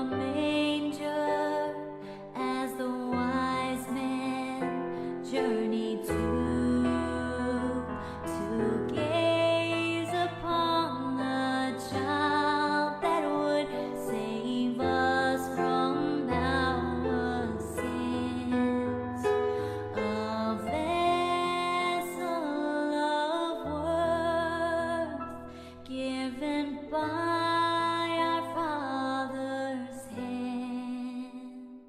manger as the wise men journeyed to gaze upon the child that would save us from our sins. A vessel of worth given by our Father's hand.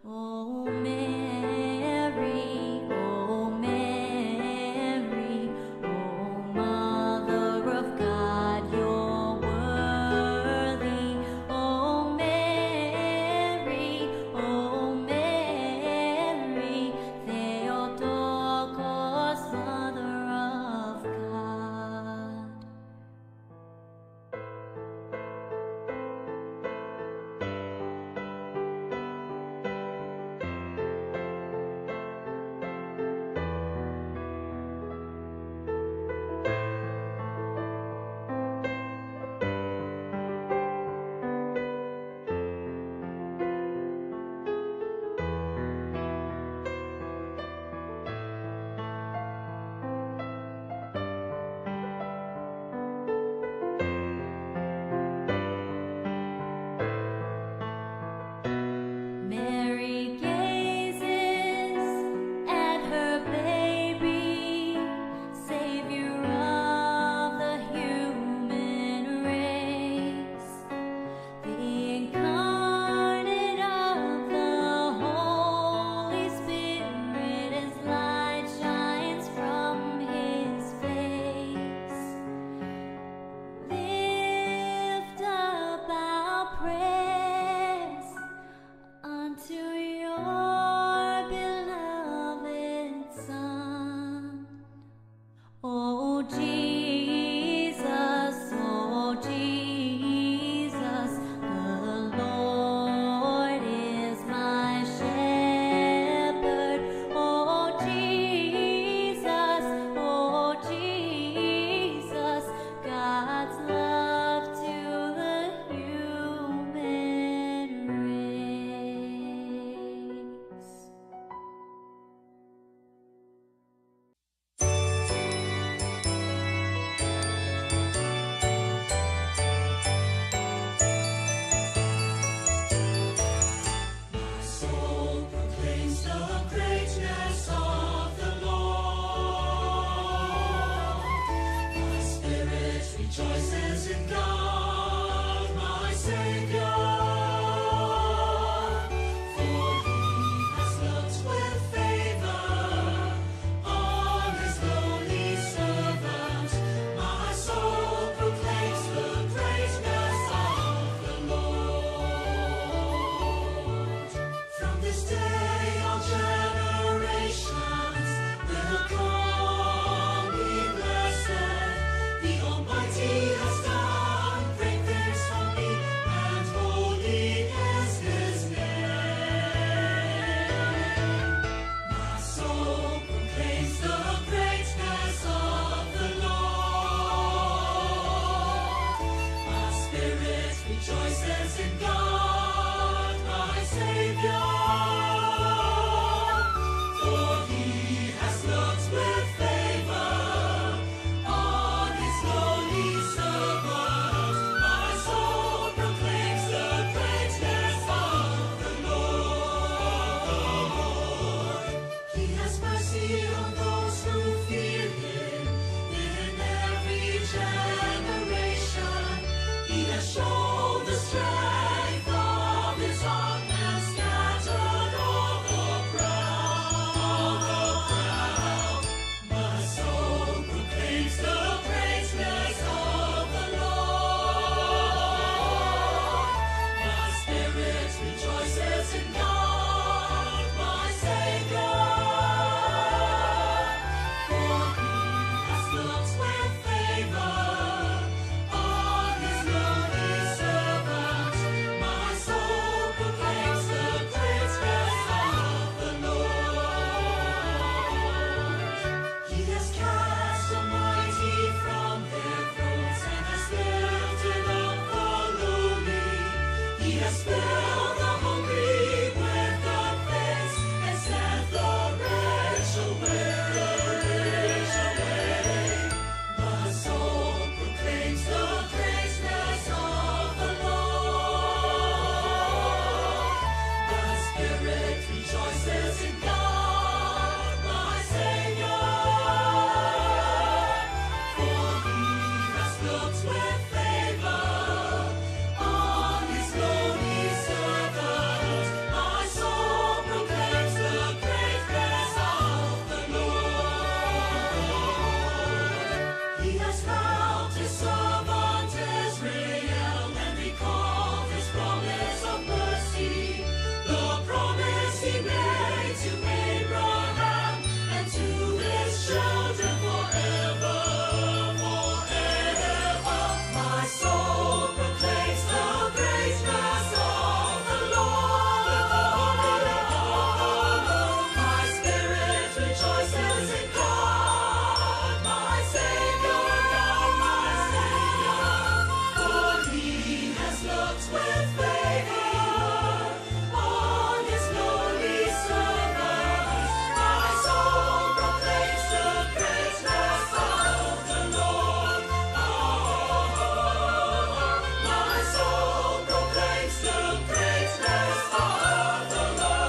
Oh Mary, oh Mary, oh Mother of God, you're worthy. Oh Mary, Theotokos, Mother of God. Mary gazes at her baby, Savior of the human race, the incarnate of the Holy Spirit, as light shines from his face. Lift up our prayers unto your beloved Son. Oh Jesus, the Lord is my shepherd. Oh Jesus, God's love to the human race. fill the hungry with good things, and set the rich away. My soul proclaims the greatness of the Lord. My spirit rejoices in God, my Savior. For He has looked with favor on His lowly servant. My soul proclaims the greatness of the Lord. He has crowned His servant Israel and recalled His promise of mercy, the promise He made to Abraham and to his children forever, forever. My soul proclaims the greatness of the Lord. My spirit rejoices in God, my Savior, God, my Savior. For He has looked with favor on His lowly servant. My soul proclaims the greatness of the Lord. My soul proclaims the greatness of the Lord.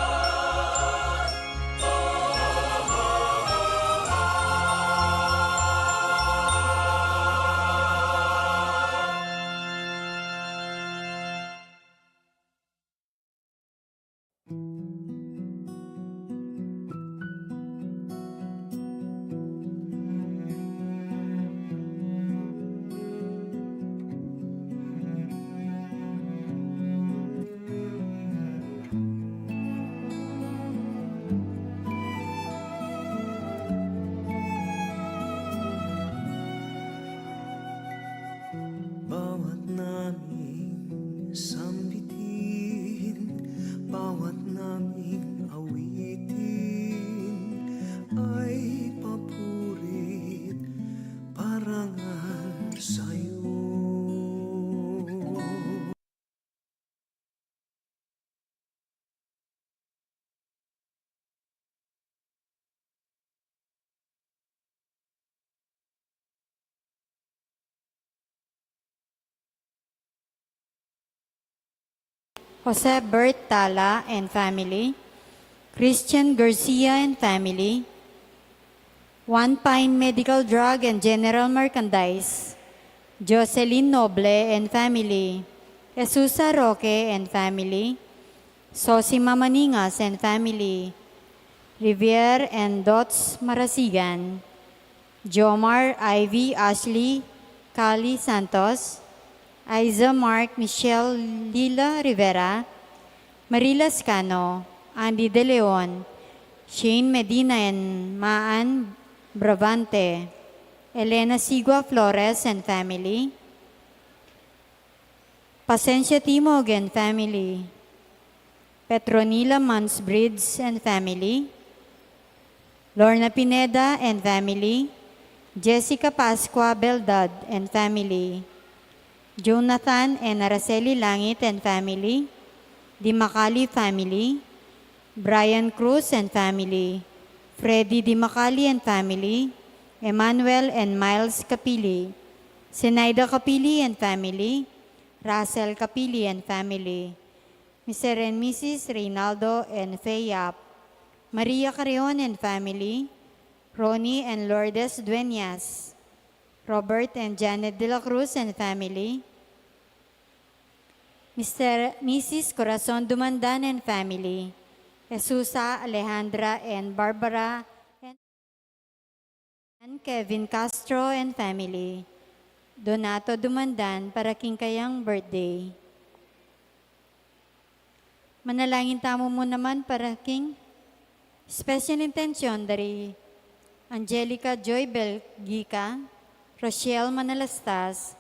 Bawat naming sambitin, bawat naming awitin ay papurit parangal sa'yo. Jose Bert Tala and family, Christian Garcia and family, One Pine Medical Drug and General Merchandise, Jocelyn Noble and family, Jesusa Roque and family, Sosima Maningas and family, Rivier and Dots Marasigan, Jomar Ivy Ashley Kali Santos, Aiza Mark Michelle Lila Rivera, Marila Scano, Andy De Leon, Shane Medina and Maan Bravante, Elena Sigua Flores and family, Pasencia Timog and family, Petronila Mansbridge and family, Lorna Pineda and family, Jessica Pascua Beldad and family, Jonathan and Araceli Langit and family, Dimacali family, Brian Cruz and family, Freddy Dimacali and family, Emmanuel and Miles Capili, Zenaida Capili and family, Russell Capili and family, Mr. and Mrs. Reynaldo and Faye Yap, Maria Carrion and family, Ronnie and Lourdes Dueñas, Robert and Janet De La Cruz and family, Mrs. Corazon Dumandan and family, Jesusa, Alejandra and Barbara, and Kevin Castro and family, Donato Dumandan para king kayang birthday. Manalangin tamo mo naman para king special intention dari Angelica Joy Belgica, Rochelle Manalastas,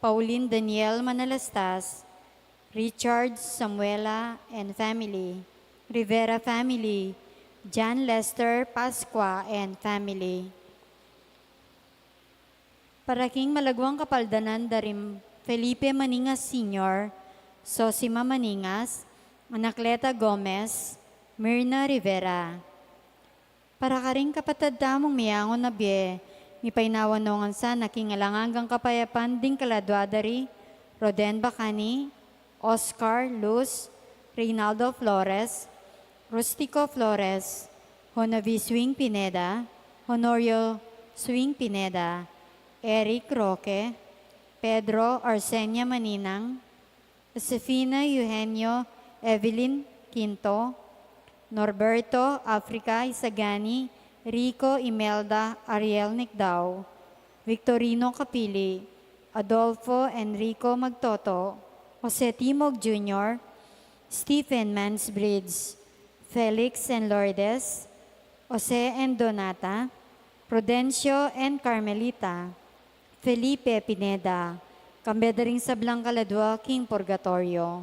Pauline Daniel Manalastas, Richard Samuela and family, Rivera family, John Lester Pasqua and family. Para king malagwang kapaldanan darim Felipe Maningas Sr., Sosima Maningas, Anacleta Gomez, Myrna Rivera. Para ka rin kapatad damong miyangon na biye, mi painawanongan sa nakingalangang kapayapan ding kaladwadari, Roden Bacani, Oscar Luz, Reynaldo Flores, Rustico Flores, Honavi Swing Pineda, Honorio Swing Pineda, Eric Roque, Pedro Arsenia Maninang, Josefina Eugenio Evelyn Quinto, Norberto Africa Isagani, Rico Imelda Ariel Nicdao, Victorino Capili, Adolfo Enrico Magtoto, Jose Timog Jr., Stephen Mansbridge, Felix and Lourdes, Jose and Donata, Prudencio and Carmelita, Felipe Pineda, kambeda ring sablang kaladwa King Purgatorio.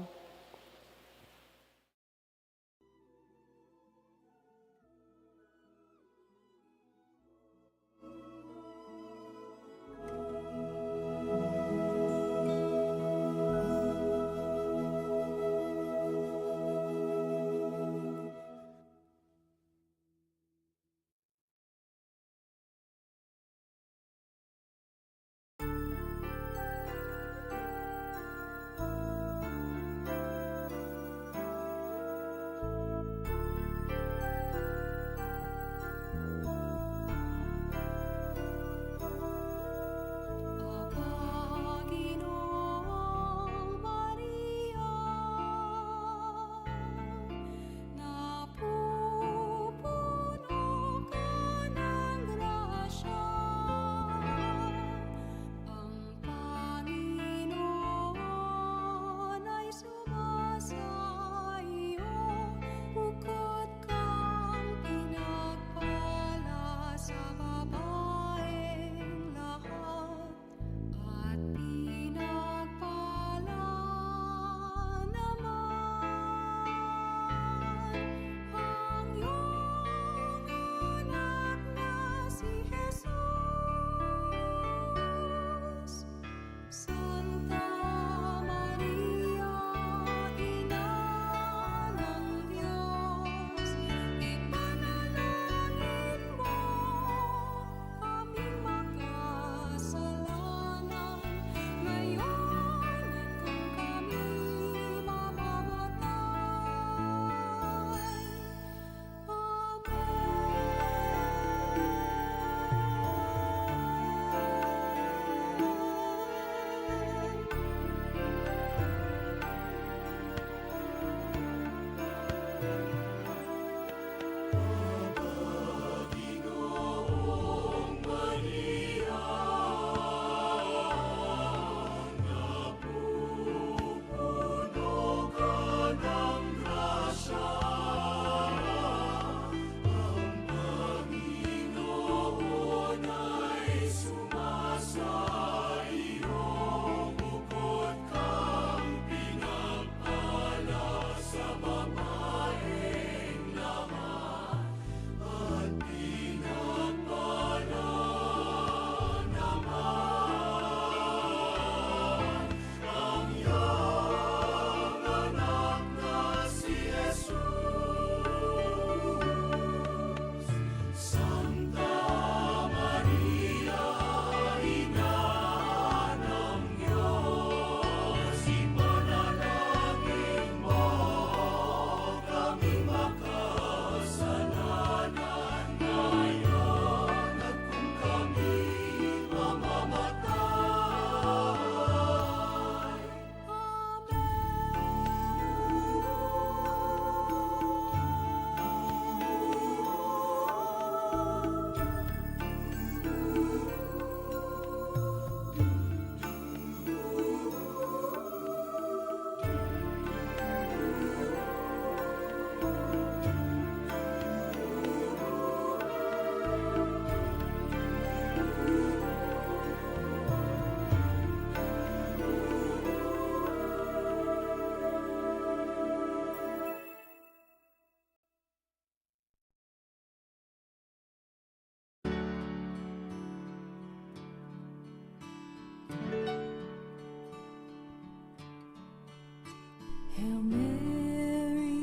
Hail Mary,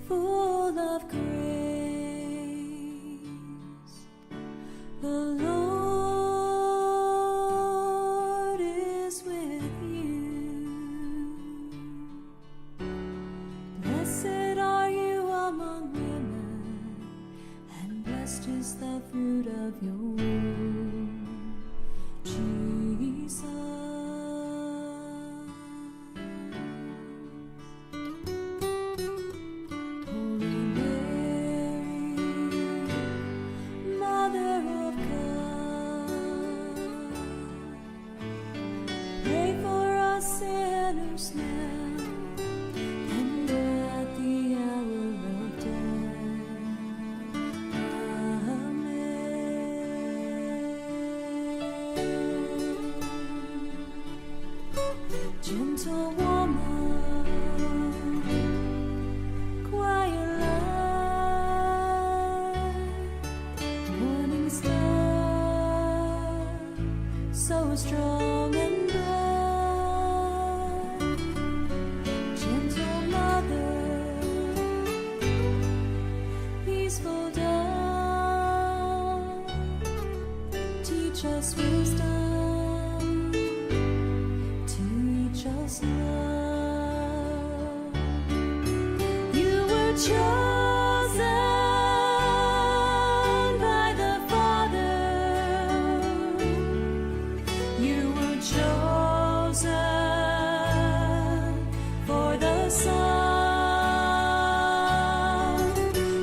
full of grace, the Lord is with you. Blessed are you among women, and blessed is the fruit of your womb, Jesus. Holy Mary, Mother of God, pray for us sinners now and at the hour of death. Amen. Gentle woman, quiet light, morning star, so strong and bright. Gentle mother, peaceful dawn, teach us wisdom, teach us love. You were chosen by the Father. You were chosen for the Son.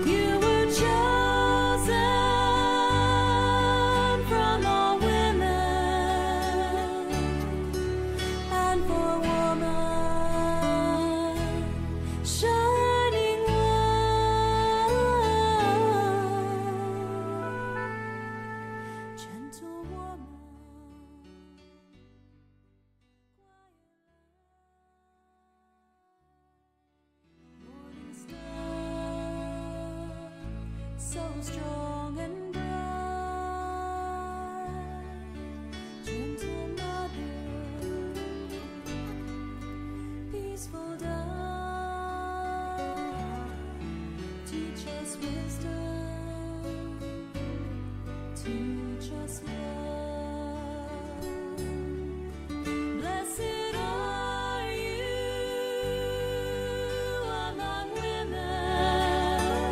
You were chosen from all women, and for woman, shining light. Gentle woman, morning star, so strong and bright. Gentle mother, peaceful dawn, teach us wisdom, teach us love. Blessed are you among women,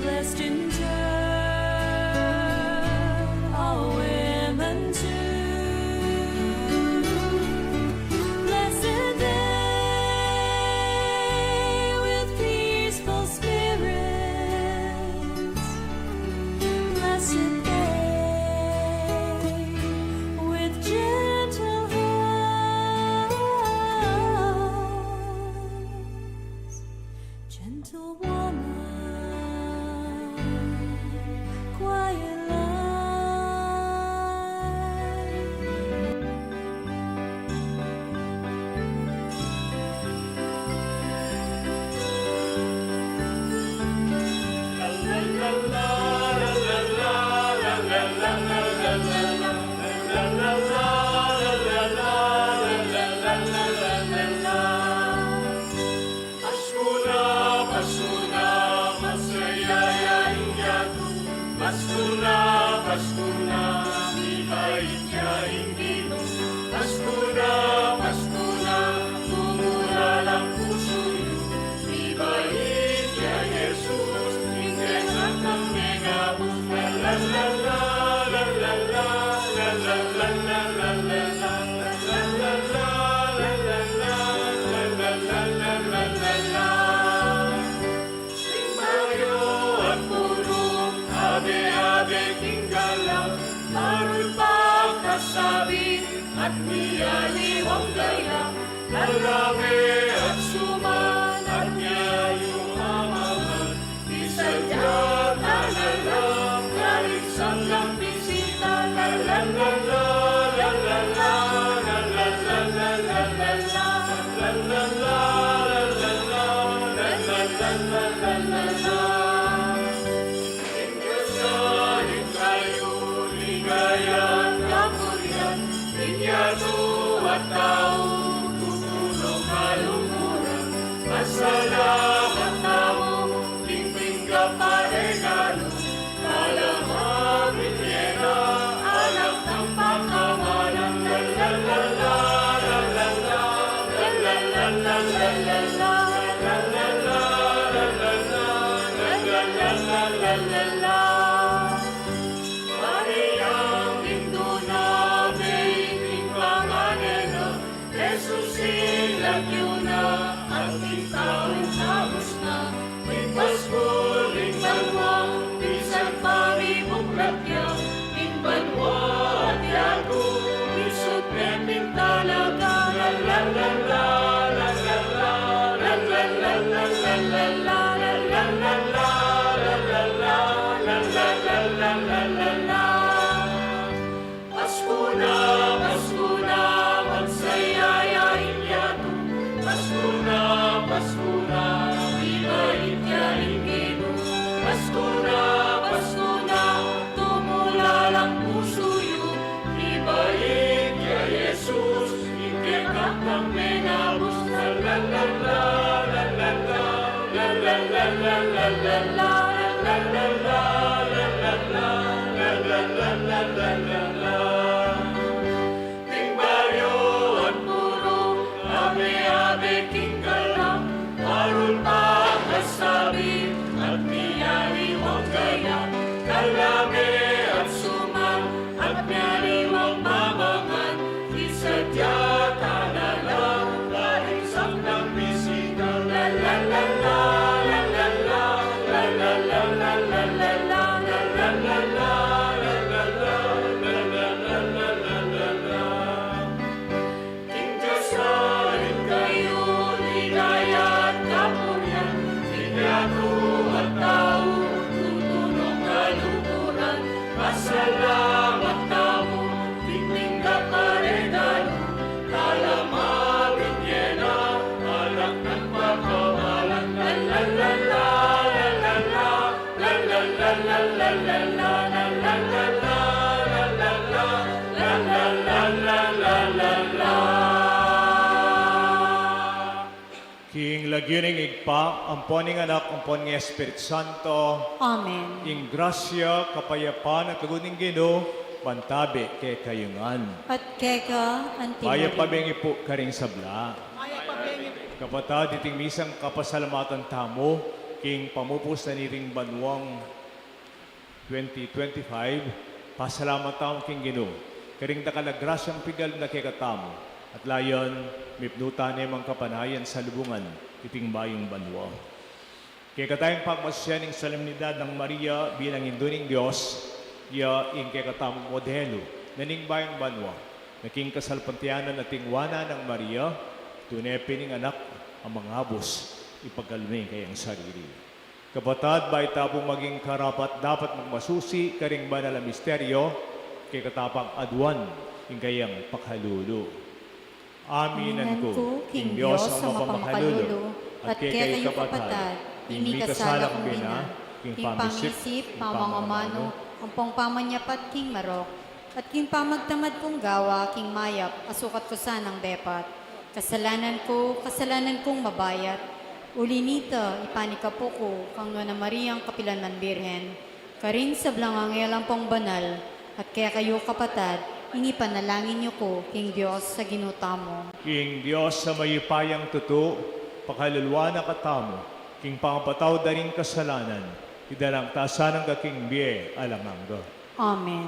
blessed in turn all women too. Blessed they with peaceful spirits, blessed they with gentle hearts. Gentle woman, quiet at niyaliwang gaya, lalaki at suman at niyayong amaman, isadya talalang galing sa bisita, lalalala, lalala, lalala, lalala, lalala, lalala, lalala, lalala. Ingasahin kayo, ligaya at kapurian, linyado at tao, Mariang induna may tingkanganena, Jesus ilagyo na, ating taong tapos na. May Pasko, ring banwa, bisan pamibuklat niya, ring banwa at yago, isot pepin talaga. La la la la, la la la, la la la la la la la, la la la la, la la la, la la la la la la la. Pasko na, magsayayain yato. Pasko na, ibait yain gino. Pasko na, tumulalang puso yun. Ibait ya Jesus, ikekak ng menabos. La la la la, la la la, la la la la la la la, la la la, la la la, la la la la la la la. Ting baryo at puro, abe-abe kingkalang, marul pa kasabi, at niyariwang gaya. Kalame at sumang, at niyariwang mamangan, isadya talala, kahit saklang bisita. La la la la, la la la, la la la la la la la, la la la la, la la la, la la la la la la la. King Diyos na rin kayo, ligaya at kapunan, ligado at tao, tutulong kalukuran. Pasalamat tamo, tingting ka paregalo, kalamawin yena, alak ng pagkamalan. La la la la, la la la, la la la la la la la, la la la la, la la la, la la la la la la la. King lagyuning igpa, amponing anak, ampon ng Espiritu Santo, Amen. ing grasya, kapayapaan at laguning Ginoo, bantabi kay kayungan. At keka, antimodi. Maya pabengi po karing sabla. Kapatad, iting misang kapasalamatan tamo, king pamupos na niring banwang 2025, pasalamat tamo king Ginoo. Karing dakalagrasyang pigal na kay katamo. At layon, mipnuta na mga kapanayan sa lubungan, iting bayong banwa. Kaya katayang pagmasya ng solemnidad ng Maria bilang induning Diyos, ya ing kaya katamong modelo, naning bayong banwa, naking kasalpantianan at tingwana ng Maria, tunay anak ang mga habos, ipagkalming kayang sarili. Kapatad, ba itabong maging karapat dapat magmasusi karing banal na misteryo, kay katapang aduan, ing kayang pakhalulo. Aminan ko, King Diyos ang mapamakalulu, at kay kayo kapatad, hindi kasalak bina, King pamisip, pamangamano, ang pong pamanyapat, King Marok, at King pamagtamad kong gawa, King Mayap, asukat ko sanang depat. Kasalanan kong mabayat, ulinita, ipanikapo ko, kang na Mariang kapilan man birhen, karin sa blangangelang pong banal, at kaya kayo kapatad, ingi panalangin niyo ko, King Diyos, sa ginutamo. King Diyos sa mayupayang tuto, pakalulwa na katamo, King pangapataw da rin kasalanan, idalang tasan ng kaking biye alamangga. Amen.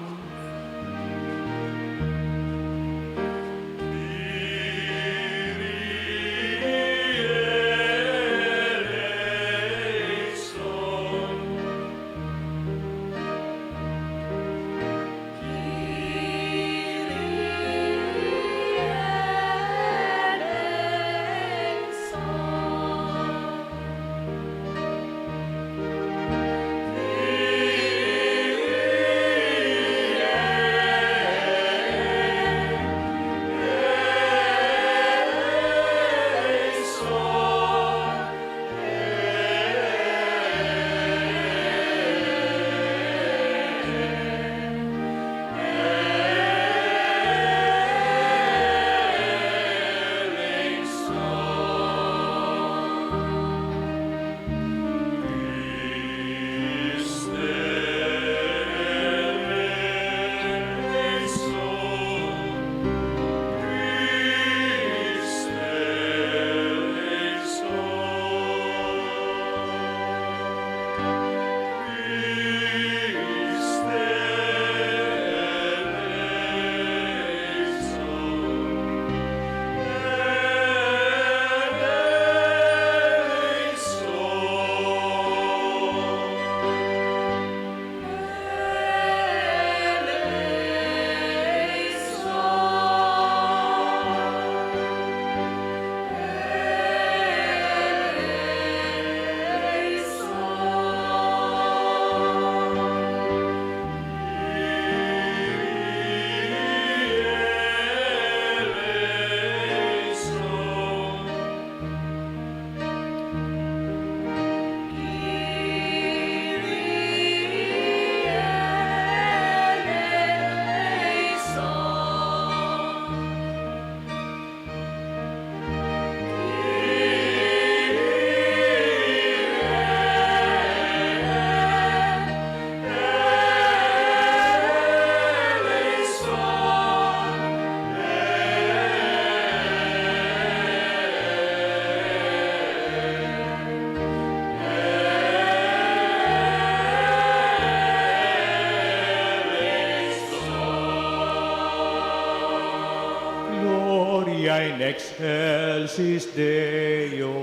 Kyrie excelsis Deo.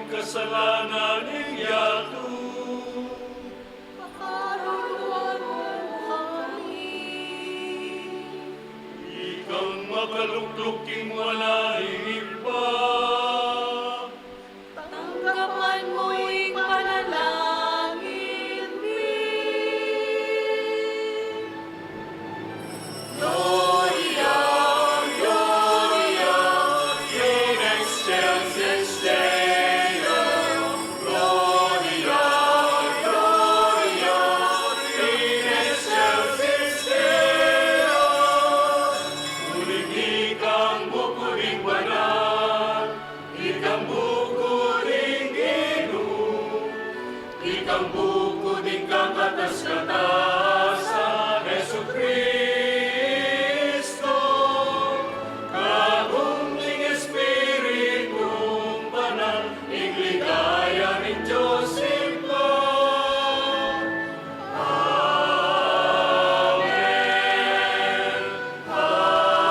Kasalanan iyato. Ikang makalukluking wala iba. Tanggapan mo'y panalangin din. Gloria, Gloria, in excelsis Deo. Gloria, Gloria, in excelsis Deo. Muling ikang bukuling banal, ikang bukuling Ginoo, ikang bukuling kakatas-katasan, Jesu Cristo. Kaguming Espiritong Banal, igligaya ni Diyos Ito. Amen. Amen.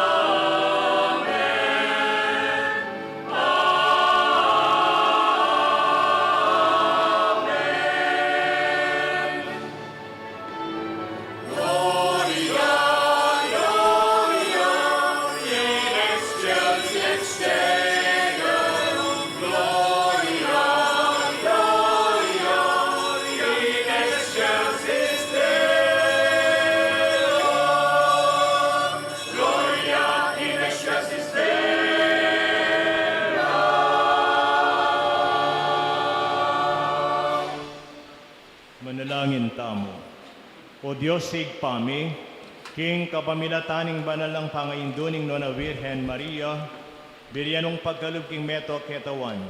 Gloria, Gloria, in excelsis Deo. Gloria, Gloria, in excelsis Deo. Gloria in excelsis Deo. Manalangin tamo. O Diyos sigpami, King kapamilataning banal ng pangainduning nona Virgen Maria, biryanong pagkalubking meto ketawan,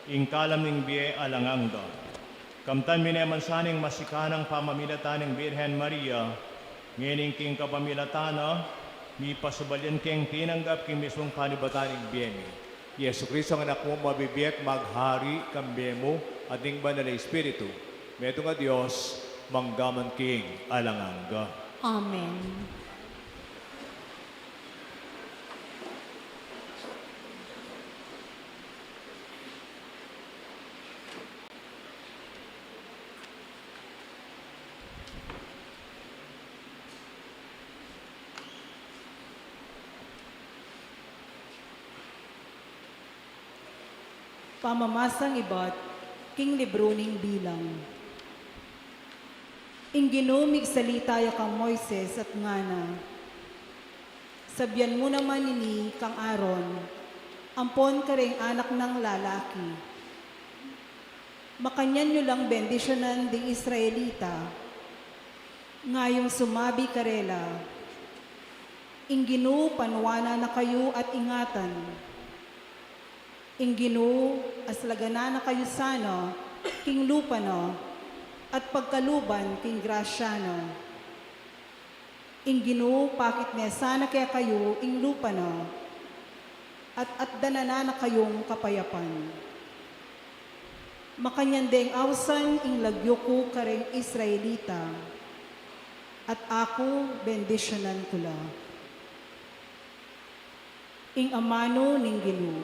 ingkalam ning biye alangangga. Kamtan minemansaning masikanang pamamilataning Virgen Maria, ngining king kapamilatana, mi pasubalyan king tinanggap king mismong panibataning biyeni. Yesu Kristo ang anak mo mabibiyek maghari kambiye mo at ning banal na Espiritu. Meto nga Diyos, manggaman king alangangga. Amen. Pamamasang iba't king libroning bilang. Inginumig salita ya kang Moises at ngana. Sabyan mo naman ini kang Aaron, ampon ka ring anak ng lalaki. Makanyan nyo lang bendisyonan di Israelita, ngayong sumabi karela, Inginu panwana na kayo at ingatan, Inginu aslagana na kayo sana, king lupano, at pagkaluban king grasyano. Inginu pakit ne sana kaya kayo ing lupano, at danana na kayong kapayapan. Makanyandeng awsan ing lagyo ko kareng Israelita, at ako bendisyonan kula. Ing amano ning Ginu.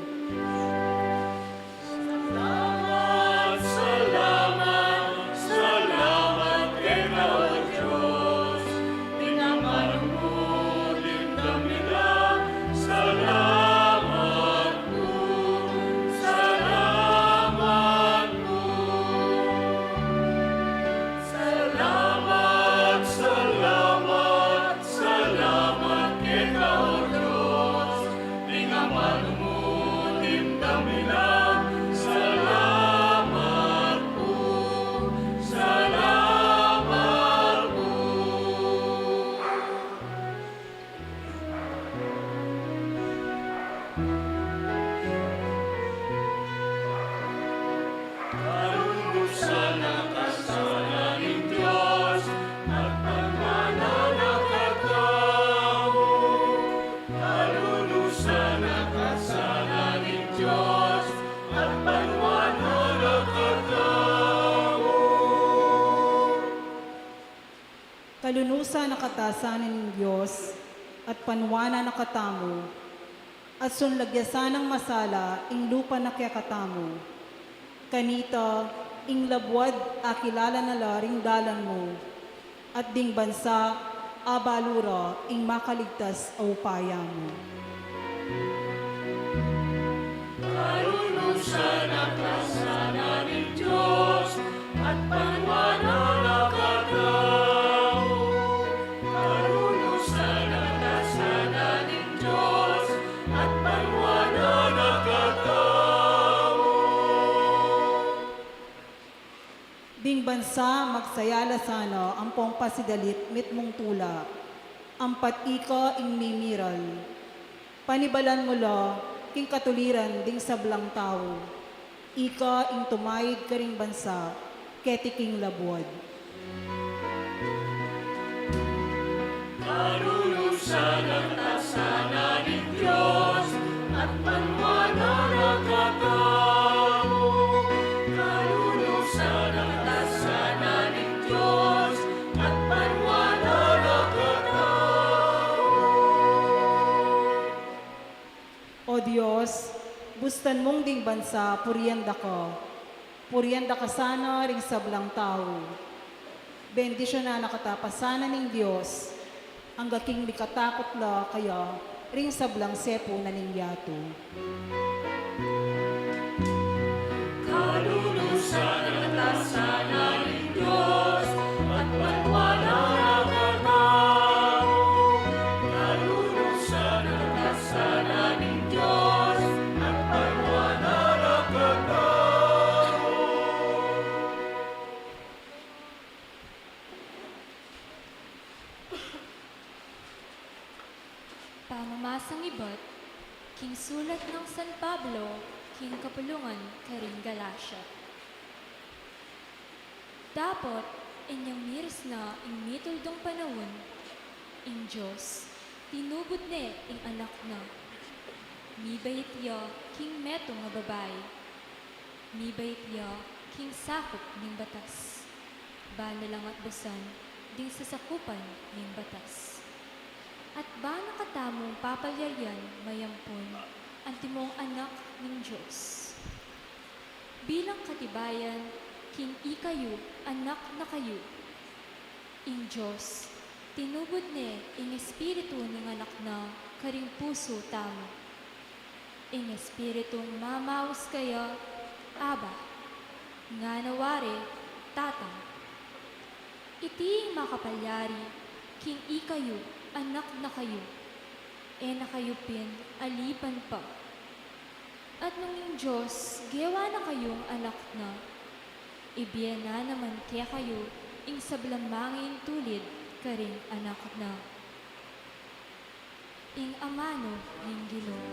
Kalunusa na katasanan ng Diyos at panwana na katamo, at sunlagyasan ng masala ing lupa na kaya katamo. Kanita, ing labwad akilala na laring dalan mo, at ding bansa abalura ing makaligtas a upaya mo. Kalunusan ang kasanan ng Diyos at panwana na katamo. Kalunusan ang kasanan ng Diyos at panwana na katamo. Ding bansa magsayala sana ang pong pasidalit mitmong tula, ang patika ing mimiral. Panibalan mo la, king katuliran ding sablang tao. Ika ing tumayid ka ring bansa, ketiking labwad. Kalunusan ang kasanan ng Diyos at panwana na katamo. Kalunusan ang kasanan ng Diyos at panwana na katamo. O Diyos, bustan mong ding bansa, purienda ka. Purienda ka sana ring sablang tao. Bendisyon na nakatapasanan ng Diyos, ang gaking likatakot la kaya ring sablang sepo na ning yato. Kalunusan ang kasanan ng Diyos at panwana na katamo. Kalunusan ang kasanan ng Diyos at panwana na katamo. Pamamasang iba't, king sulat ng San Pablo, king kapulungan, karing Galacia. Dapat, inyong miris na ing mituldong panahon, ing Diyos, tinubod ne ing anak na. Mibait ya, king meto nga babae. Mibait ya, king sakop ning batas. Bana lang at busan, ding sasakupan ning batas. At ba nakatamong papalyayan mayampon ang timong anak ng Diyos? Bilang katibayan, king ikayo, anak na kayo. Ing Diyos, tinubod ne ing espiritu ng anak na karing puso tamo. Ing espiritong mamaus kaya, Aba, nga nawari, Tatang. Iti makapalyari, king ikayo, anak na kayo, na kayo pin, alipan pa. At nung yung Diyos, gawa na kayong anak na, Ibiyana naman kaya kayo, ing sablamangin tulid, karing anak na. Ing amano ng Ginoo.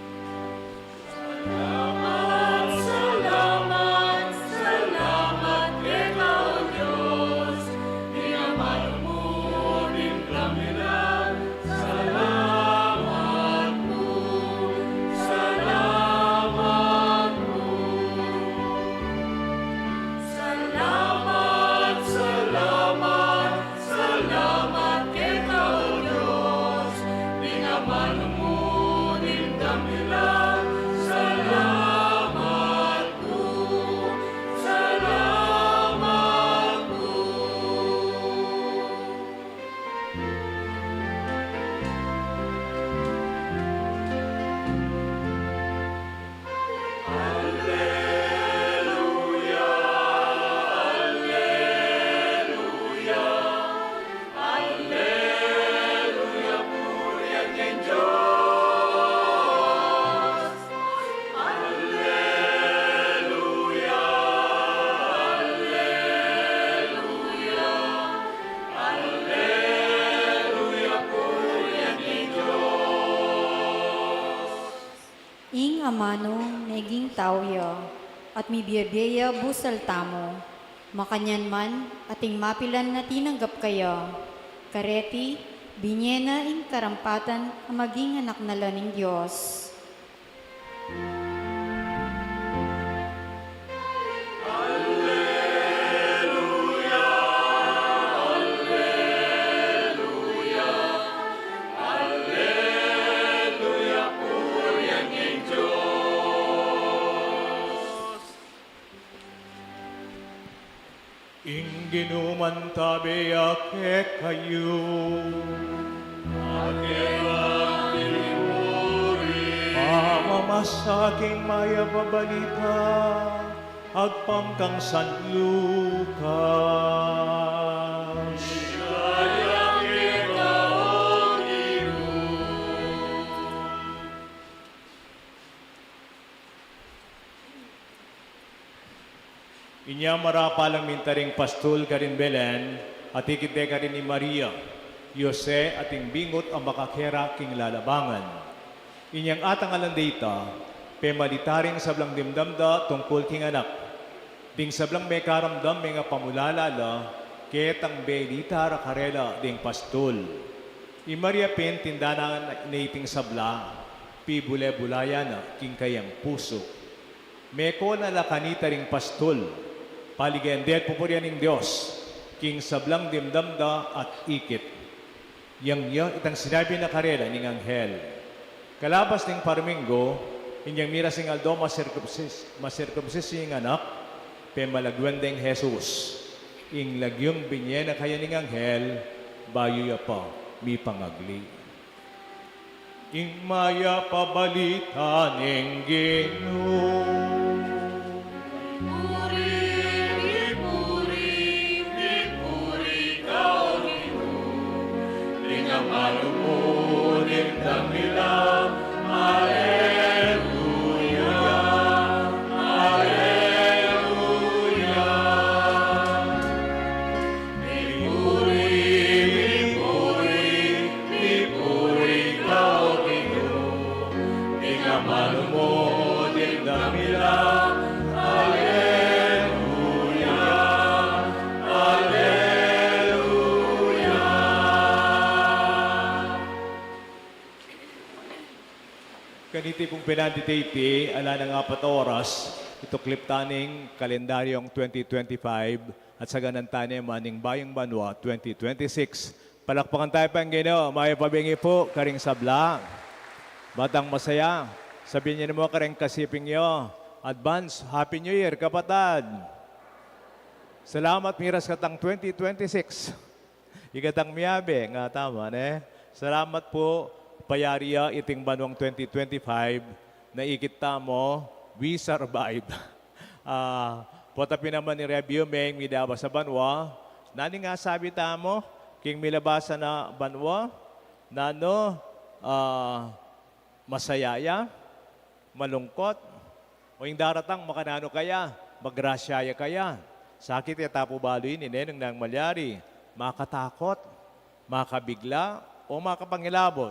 Ing amano neging tawya, at mibiyabeya busal tamo. Makanyan man, ating mapilan na tinanggap kaya. Kareti, binyena ing karampatan ang maging anak na laning Diyos. Ing ginuman tabi ake kayo. Pamamasaking maya babalita, agpam kang San Lucas. Inya marapalang mintaring pastol karin Belen, at ikite karin ni Maria, Yose ating bingot ang makakera king lalabangan. Inyang atang alandita, pemalitaring sablang dimdamda tungkol king anak. Ding sablang may karamdam may nga pamulalala, ketang belita rakarela ding pastol. I Maria pen tindanan na iting sabla, pibule-bulaya na king kayang puso. Meko na lakanita ring pastol, paligendet pupuryan ng Diyos, king sablang dimdamda at ikit. Yang itang sinabi na karela ning anghel. Kalabas ning parminggo, inyang miras ing aldo masirkumsis ing anak, pemalagwendeng Jesus. Ing lagyong binye na kaya ning anghel, bayo ya pa, mi pangagli. Ing maya pabalita ning Ginoo. Malumunin damila, Alleluia, Alleluia. Pipuri ka o Ginoo, di nga malumunin damila, Alleluia, Alleluia. Kaniti pong pinandititi, ala ng 4 oras, ito klip taning kalendaryong 2025 at sa ganan tanin maning Bayang Banwa 2026. Palakpakan tayo pang Ginoo, may pabingi po, karing sabla. Batang masaya, sabihin niyo mo karing kasiping yo. Advance, Happy New Year, kapatad. Salamat, miras katang 2026. Igatang miyabe, nga tama, ne? Salamat po, payariya iting banwang 2025 na ikita mo, we survive. Potapi naman ni review may midaba sa banwa. Nani nga sabi tamo, king milabasa na banwa, nano, masayaya, malungkot, o yung daratang makanano kaya, magrasyaya kaya. sakit ya tapo baloy ni nenong nang malyari, makatakot, makabigla, o makapangilabot,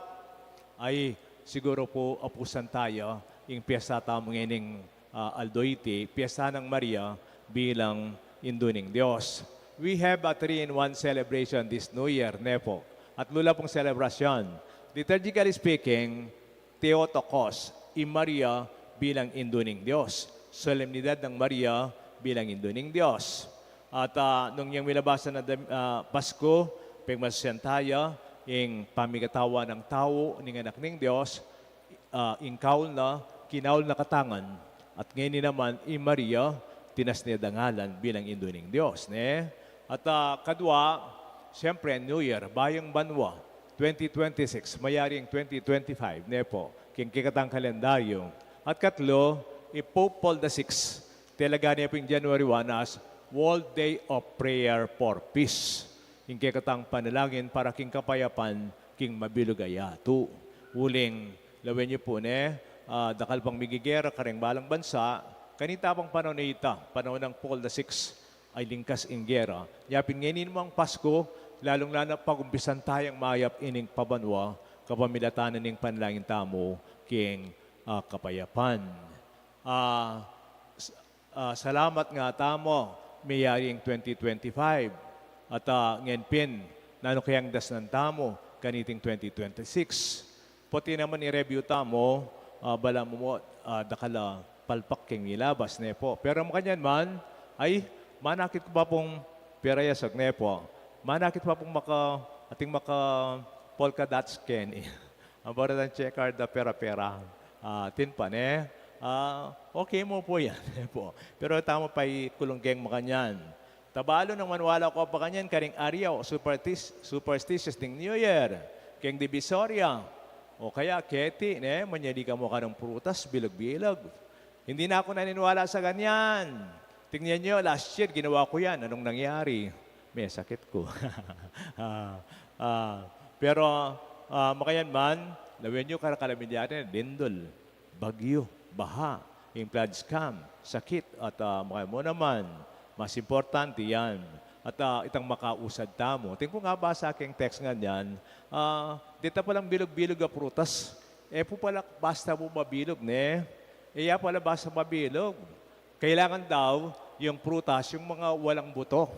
ay siguro po apusan tayo yung piyesta tamong ining Aldoite, piyesta ng Maria bilang induning Diyos. We have a 3-in-1 celebration this New Year, Nepo. At lula pong selebrasyon. Liturgically speaking, Theotokos, Maria bilang induning Diyos. Solemnidad ng Maria bilang induning Diyos. At nung yung milabasan na Pasko, pagmasasyan tayo, yung pamigatawa ng tao, ng anak ng Diyos, ingkaul na, kinaul na katangan, at ngayon naman, Maria, tinas niya dangalan bilang induning Diyos. Ne? At kadwa, siyempre, New Year, Bayang Banwa, 2026, mayaring 2025, ne po, kikatang kalendaryo. At katlo, Pope Paul VI, talaga niya po yung January 1 as World Day of Prayer for Peace. Yung kikatang panalangin para king kapayapan, king mabilugayatu. Uling, lawin niyo po, ne, dakal pang migigera, kareng balang bansa, kanita pang panahon na ita, panahon ng Paul VI, ay lingkas inggera. Yapin ngayon mo ang Pasko, lalong-lalo pag-umpisan tayong mayap ining pabanwa, kapamilatanan ng panlangin tamo, king kapayapan. Salamat nga tamo, mayaring 2025. At ngayon pin, nano kayang das ng tamo, kaniting 2026. Pati naman i-review tamo, bala mo dakala palpak king nilabas, nepo. Pero makanyan man, ay manakit ko pa pong pirayasag, nepo. Manakit pa pong ating polka dots ken. Ang baratan checker da pera-pera. Tinpan, eh. Okay mo po yan, nepo. Pero tamo pa kulunggeng makanyan. Tabalo ng manwala ko pa kanyan, karing ariaw, superstitious ding New Year, king divisoria, o kaya keti, ne, manyali ka mo ka ng prutas, bilog-bilog. Hindi na ako naniniwala sa ganyan. Tingnan nyo, last year, ginawa ko yan. Anong nangyari? May sakit ko. Pero, makayan man, lawin nyo karakalamidyan, lindol, bagyo, baha, yung flood scam, sakit, at makayan mo naman, mas importante yan. At itang makausad tamo. Tingko nga ba sa aking text nga yan, dito palang bilog-bilog na prutas, po pala basta mo mabilog, ne? Iya pala basta mabilog. Kailangan daw yung prutas, yung mga walang buto.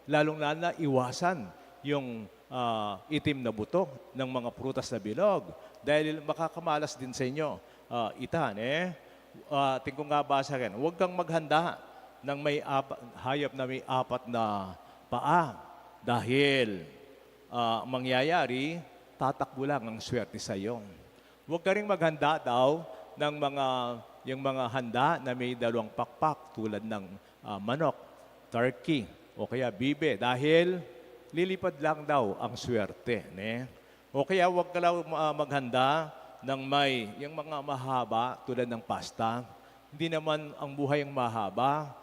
Lalong-lalo na iwasan yung itim na buto ng mga prutas na bilog. Dahil makakamalas din sa inyo. Itan, eh. Tingko nga ba sa akin, huwag kang maghanda ng may hayop na may 4 na paa. Dahil mangyayari, tatakbo lang ang swerte sa iyo. Huwag ka rin maghanda daw ng yung mga handa na may 2 pakpak tulad ng manok, turkey, o kaya bibe. Dahil lilipad lang daw ang swerte. Ne? O kaya huwag ka lang maghanda ng yung mga mahaba tulad ng pasta. Hindi naman ang buhay ang mahaba.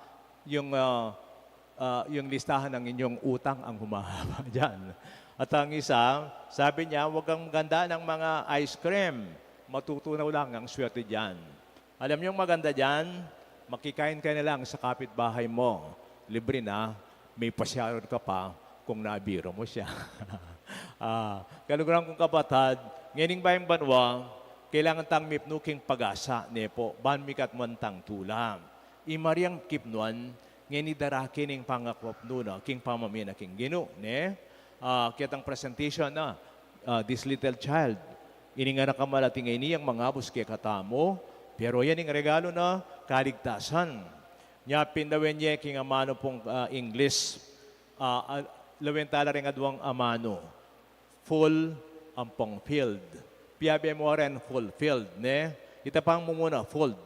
Yung listahan ng inyong utang ang humahaba dyan. At ang isa, sabi niya, huwag kang maganda ng mga ice cream. Matutunaw lang ang swerte dyan. Alam niyo maganda dyan, makikain ka na lang sa kapitbahay mo. Libre na, may pasyaron ka pa kung nabiro mo siya. Kaluguran kong kapatid, ngayon bayang banwa, kailangan tang mipnuking pag-asa, nepo, banmikat mantang tulam. Imaryang kipnuan, ngayon idarakin ng pangakwap nuna, king pamamina, king gino, ne? Kitang presentation na, this little child, ininga na kamalating iniyang mga buske katamo, pero yan yung regalo na kaligtasan. Nya pindawen niya king amano pong English, lawin tala rin adwang amano, full ampong filled. Piabe mo rin fulfilled, ne? Ita pang mo muna, full,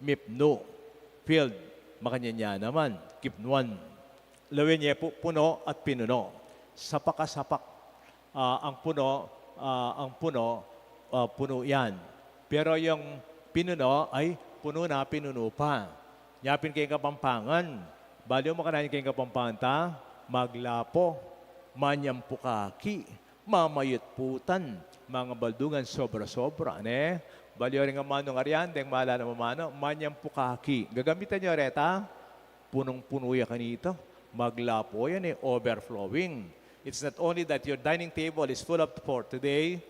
mipno, filled, makanya niya naman, kipnuan. Lawin niya puno at pinuno. Sapakasapak ang puno, puno yan. Pero yung pinuno ay puno na, pinuno pa. Nyapin kayong kapampangan. Baliw mo ka na kayong kapampangan ta, maglapo, manyampukaki, mamayot putan, mga baldungan sobra-sobra, ne? Baliw rin ang manong arian, deng mahala na mamano, manyampukaki. Gagamitan nyo reta, punong-puno ya kanito. maglapo yan overflowing. It's not only that your dining table is full of for today,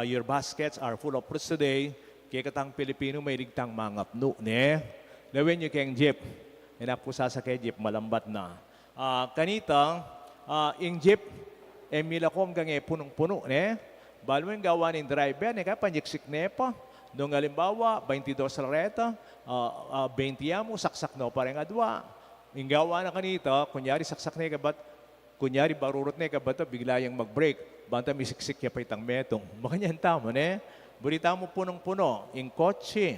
your baskets are full of fruits today, kaya katang Pilipino may ligtang mangapno, ne? Lawin nyo kayang jeep. Hinap ko sasakay jeep, malambat na. Kanita, yung jeep, milakom kang punong-puno, ne? Balo yung gawa ng driver, ne? Kaya panjiksik ne pa. Nung halimbawa, 22 reta, 20 mo, saksak no parang adwa. Yung gawa na kanita, kunyari saksak ne kabat, kunyari barurot ne kabat, bigla yung mag-break. Banta may siksik ya pa itang metong. Makanyan tamo, ne? Burita mo punong-puno, yung kotse,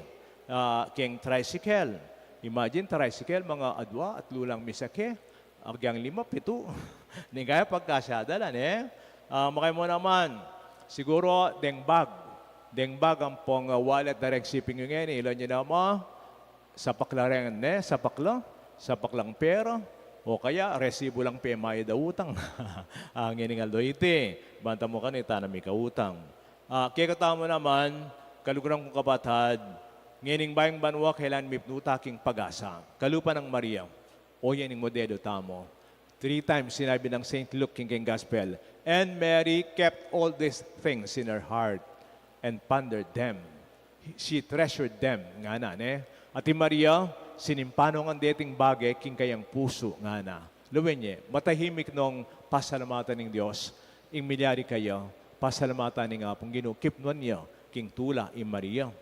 keng tricycle. Imagine, tricycle, mga adwa at lulang misake. Agyang 5, 7. Hindi kaya pagkasyadalan, eh. Makay mo naman, siguro, dengbag. Dengbag ang pong wallet direct shipping yung yan. Ilan nyo na mo? Sapak lang rin, eh. Sapak lang pera. O kaya, resibo lang pemay da utang. Ang iningal do iti. Banta mo ka nita na may kautang. Kaya katamo naman, kaluguran kong kapatad, ngayon bayang banwa kailan mipnuta king pag-asa. Kalupa ng Maria. O yan yung modelo tamo. 3 times sinabi ng St. Luke king Gospel. And Mary kept all these things in her heart and pondered them. She treasured them. Nga na, ne? At Maria, sinimpanong ang dating bagay king kayang puso. Nga na. Luwin niya, matahimik nung pasalamatan ng Diyos. Ing milyari kayo, pasalamatan ng apong Ginoo. Kipnon niya, king tula, Maria.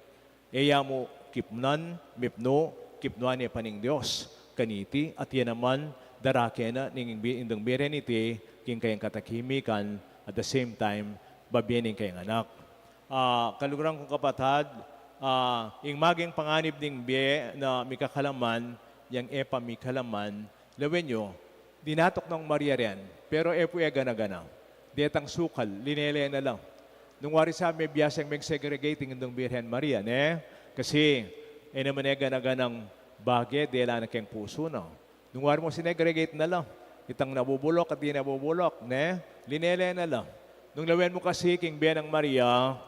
Eya mo kipnan, mipno, kipnuan niya paning Diyos. Kaniti, at yan naman, darake na, ning indong bireniti, king kayang katakimikan, at the same time, babyaning kayang anak. Kaluguran kong kapatad, yung maging panganib ning biye na mikakalaman, yung epa mikalaman, lawin nyo, dinatok ng Maria rin, pero epo gana-gana. Dietang sukal, linele na lang. Nung wari sa may biyasang may segregating indong Birhen Maria, ne? Kasi, naman gana-ganang bagay, dela na kayang puso, no? Nung wari mo sinegregate na lang, itang nabubulok at di nabubulok, ne? Linele na lang. Nung lawen mo kasi, king Biyan ng Maria,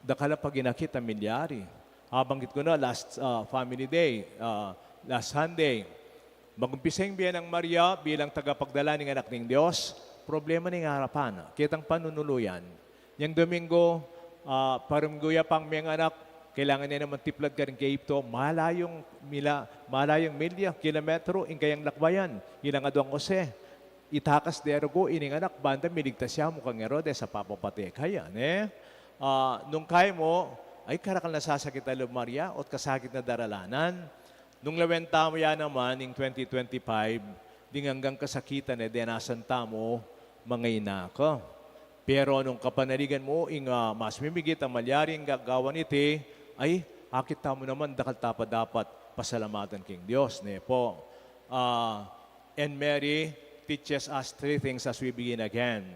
dakala pag inakit ang milyari. Banggit ko na, last family day, last Sunday, mag-umpisa yung Biyan ng Maria bilang tagapagdala ng anak ng Diyos, problema ng harapan, kitang panunuluyan. Yang Domingo, parungguya pang mga anak, kailangan niya naman tiplad ka rin kay ito, malayong milya, kilometro, in kayang lakbayan, ilang adwang Jose. Itakas derogo, ining anak, banda, miligtas siya mukhang Herodes sa papapate kaya, ne? Nung kaya mo, ay karakal nasasakit na Maria, at kasakit na daralanan. Nung lawenta mo yan naman, in 2025, ding hanggang kasakitan na denasan tamo, mga inako. Pero nung kapanaligan mo, mas mimigit ang malyaring gagawan iti, ay, akit mo naman, dakal tapa dapat pasalamatan king Diyos. Ne po. And Mary teaches us 3 things as we begin again.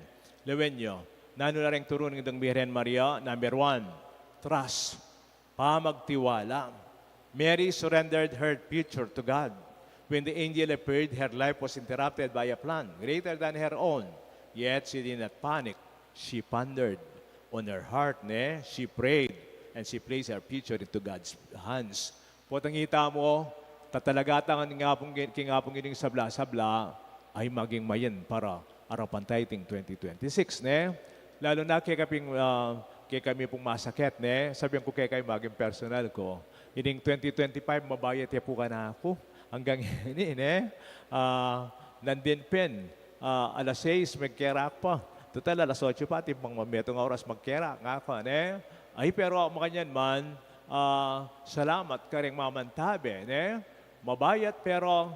Lewin nyo, nano na rin turunin ng Birhen Maria, number 1, trust, pamagtiwala. Mary surrendered her future to God. When the angel appeared, her life was interrupted by a plan greater than her own. Yet she did not panic. She pondered on her heart, ne? She prayed, and she placed her future into God's hands. Potangita mo, tatalagatan nga pong ining sabla-sabla, ay maging mayan para arapan tayong 2026, ne? Lalo na kay kami pong masakit, ne? Sabihan ko kay maging personal ko, ining 2025, mabayat ya po ka na ako. Hanggang ini, ne? Nandin pen, alas 6, magkerak pa. Total, alas 8 pa, tipang mametong oras magkera nga ka, ne? Ay, pero makanyan man, salamat ka rin mamantabi, ne? Mabayat, pero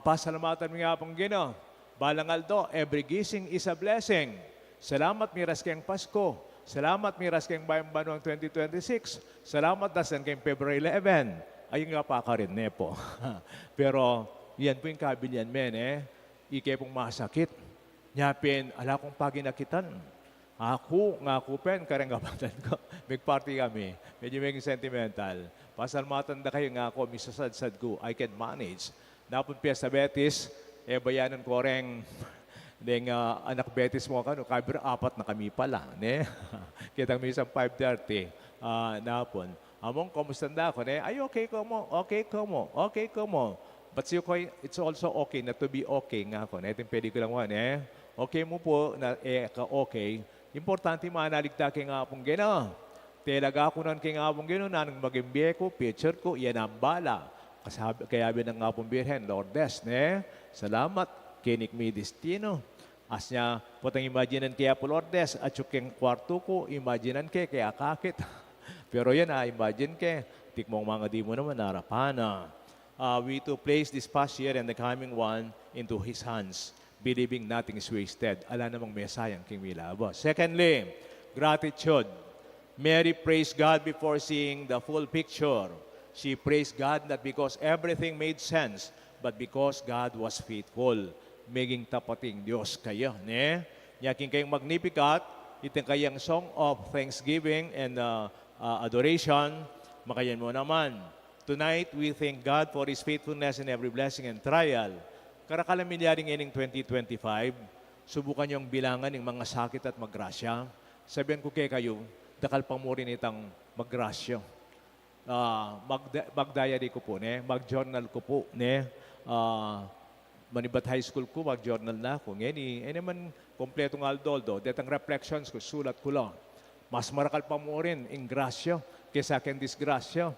pasalamatan mo nga pong Ginoo. Balangaldo, every gising is a blessing. Salamat, miras kayong Pasko. Salamat, miras kayong Bayang Banuang 2026. Salamat, dasan kayong February 11. Ayun nga pa ka rin, ne po. Pero, yan po yung kabilyan, men, Ike pong masakit. Nyapin, ala kong paginakitan. Ako, nga ako pen, karang kapatan ko. Mag-party kami. Medyo maging sentimental. Pasalmatan na kayo nga ako, misasad-sad ko. I can manage. Napon Piesta Betis, bayanan ko rin, deng anak Betis mo ka, no, kabir 4 na kami pala. Ne? Kitang misang 5:30. Napon. Among, kumusta na ako? Ne? Ay, okay ko mo. But it's also okay na to be okay nga ako. Natin pwede ko lang okay mo po na ka-okay. Importante manaligta kay nga pong gina. Talaga ako nun kay nga pong gina, nanang magimbiye ko, picture ko, yan ang bala. Kaya binang nga pong birhen, Lourdes, salamat, kinik mi destino. As niya, putang imaginan kaya po Lourdes, at yung kwarto ko, imaginan kaya kakit. Pero yan, imagine tikmong mga di mo naman narapana. We to place this past year and the coming one into His hands, believing nothing is wasted. Ala namang may sayang king milabo. Secondly, gratitude. Mary praised God before seeing the full picture. She praised God not because everything made sense, but because God was faithful. Maging tapating Diyos kayo. Yaking kayong Magnificat, itong kayang song of thanksgiving and adoration, makayan mo naman. Tonight, we thank God for His faithfulness in every blessing and trial. Karakalamin ining 2025, subukan yung bilangan ng mga sakit at maggrasya. Sabihan ko kayo, dakal pa mo rin itang maggrasya. Mag-diary ko po, mag-journal ko po. Manibat high school ko, mag-journal na ako. Ngayon, naman, kompletong aldoldo. Detang reflections ko, sulat ko lang. Mas marakal pa mo rin ang grasya kaysa akin disgrasya.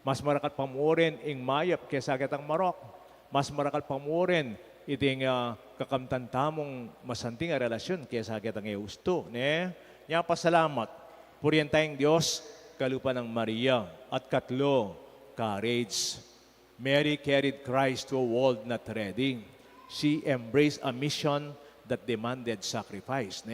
Mas marakal pa mo rin ang mayap kaysa kitang marok. Mas marakal pa mo rin iting kakamtantamong masanting relasyon kaysa kitang eusto. Yan pasalamat. Puriyan tayong Diyos, kalupa ng Maria. At katlo, courage. Mary carried Christ to a world not ready. She embraced a mission that demanded sacrifice.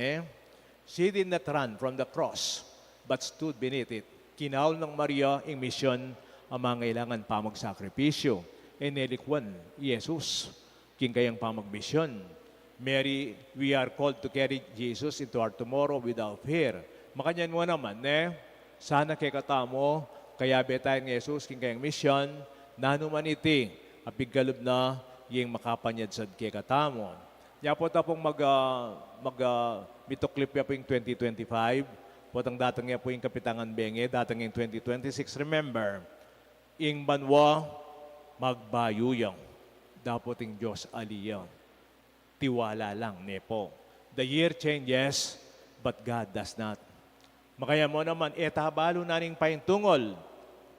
She did not run from the cross, but stood beneath it. Kinaul ng Maria ang mission ang mga kailangan pa magsakripisyo. Enelikwan, Jesus, king kayang pamagmisyon. Mary, we are called to carry Jesus into our tomorrow without fear. Makanyan mo naman, sana kay katamo, kaya betayin ng Jesus, king kayang mission, nanuman iti, apiggalub na yung makapanyad sa kay katamo. Kaya po tapong mitoklip ya po yung 2025, potang datang ya po yung Kapitangan Benge, datang yung 2026. Remember, ing banwa, magbayuyang. Dapat yung Diyos aliyang. Tiwala lang, nepo. The year changes, but God does not. Makaya mo naman, etabalo na rin paintungol.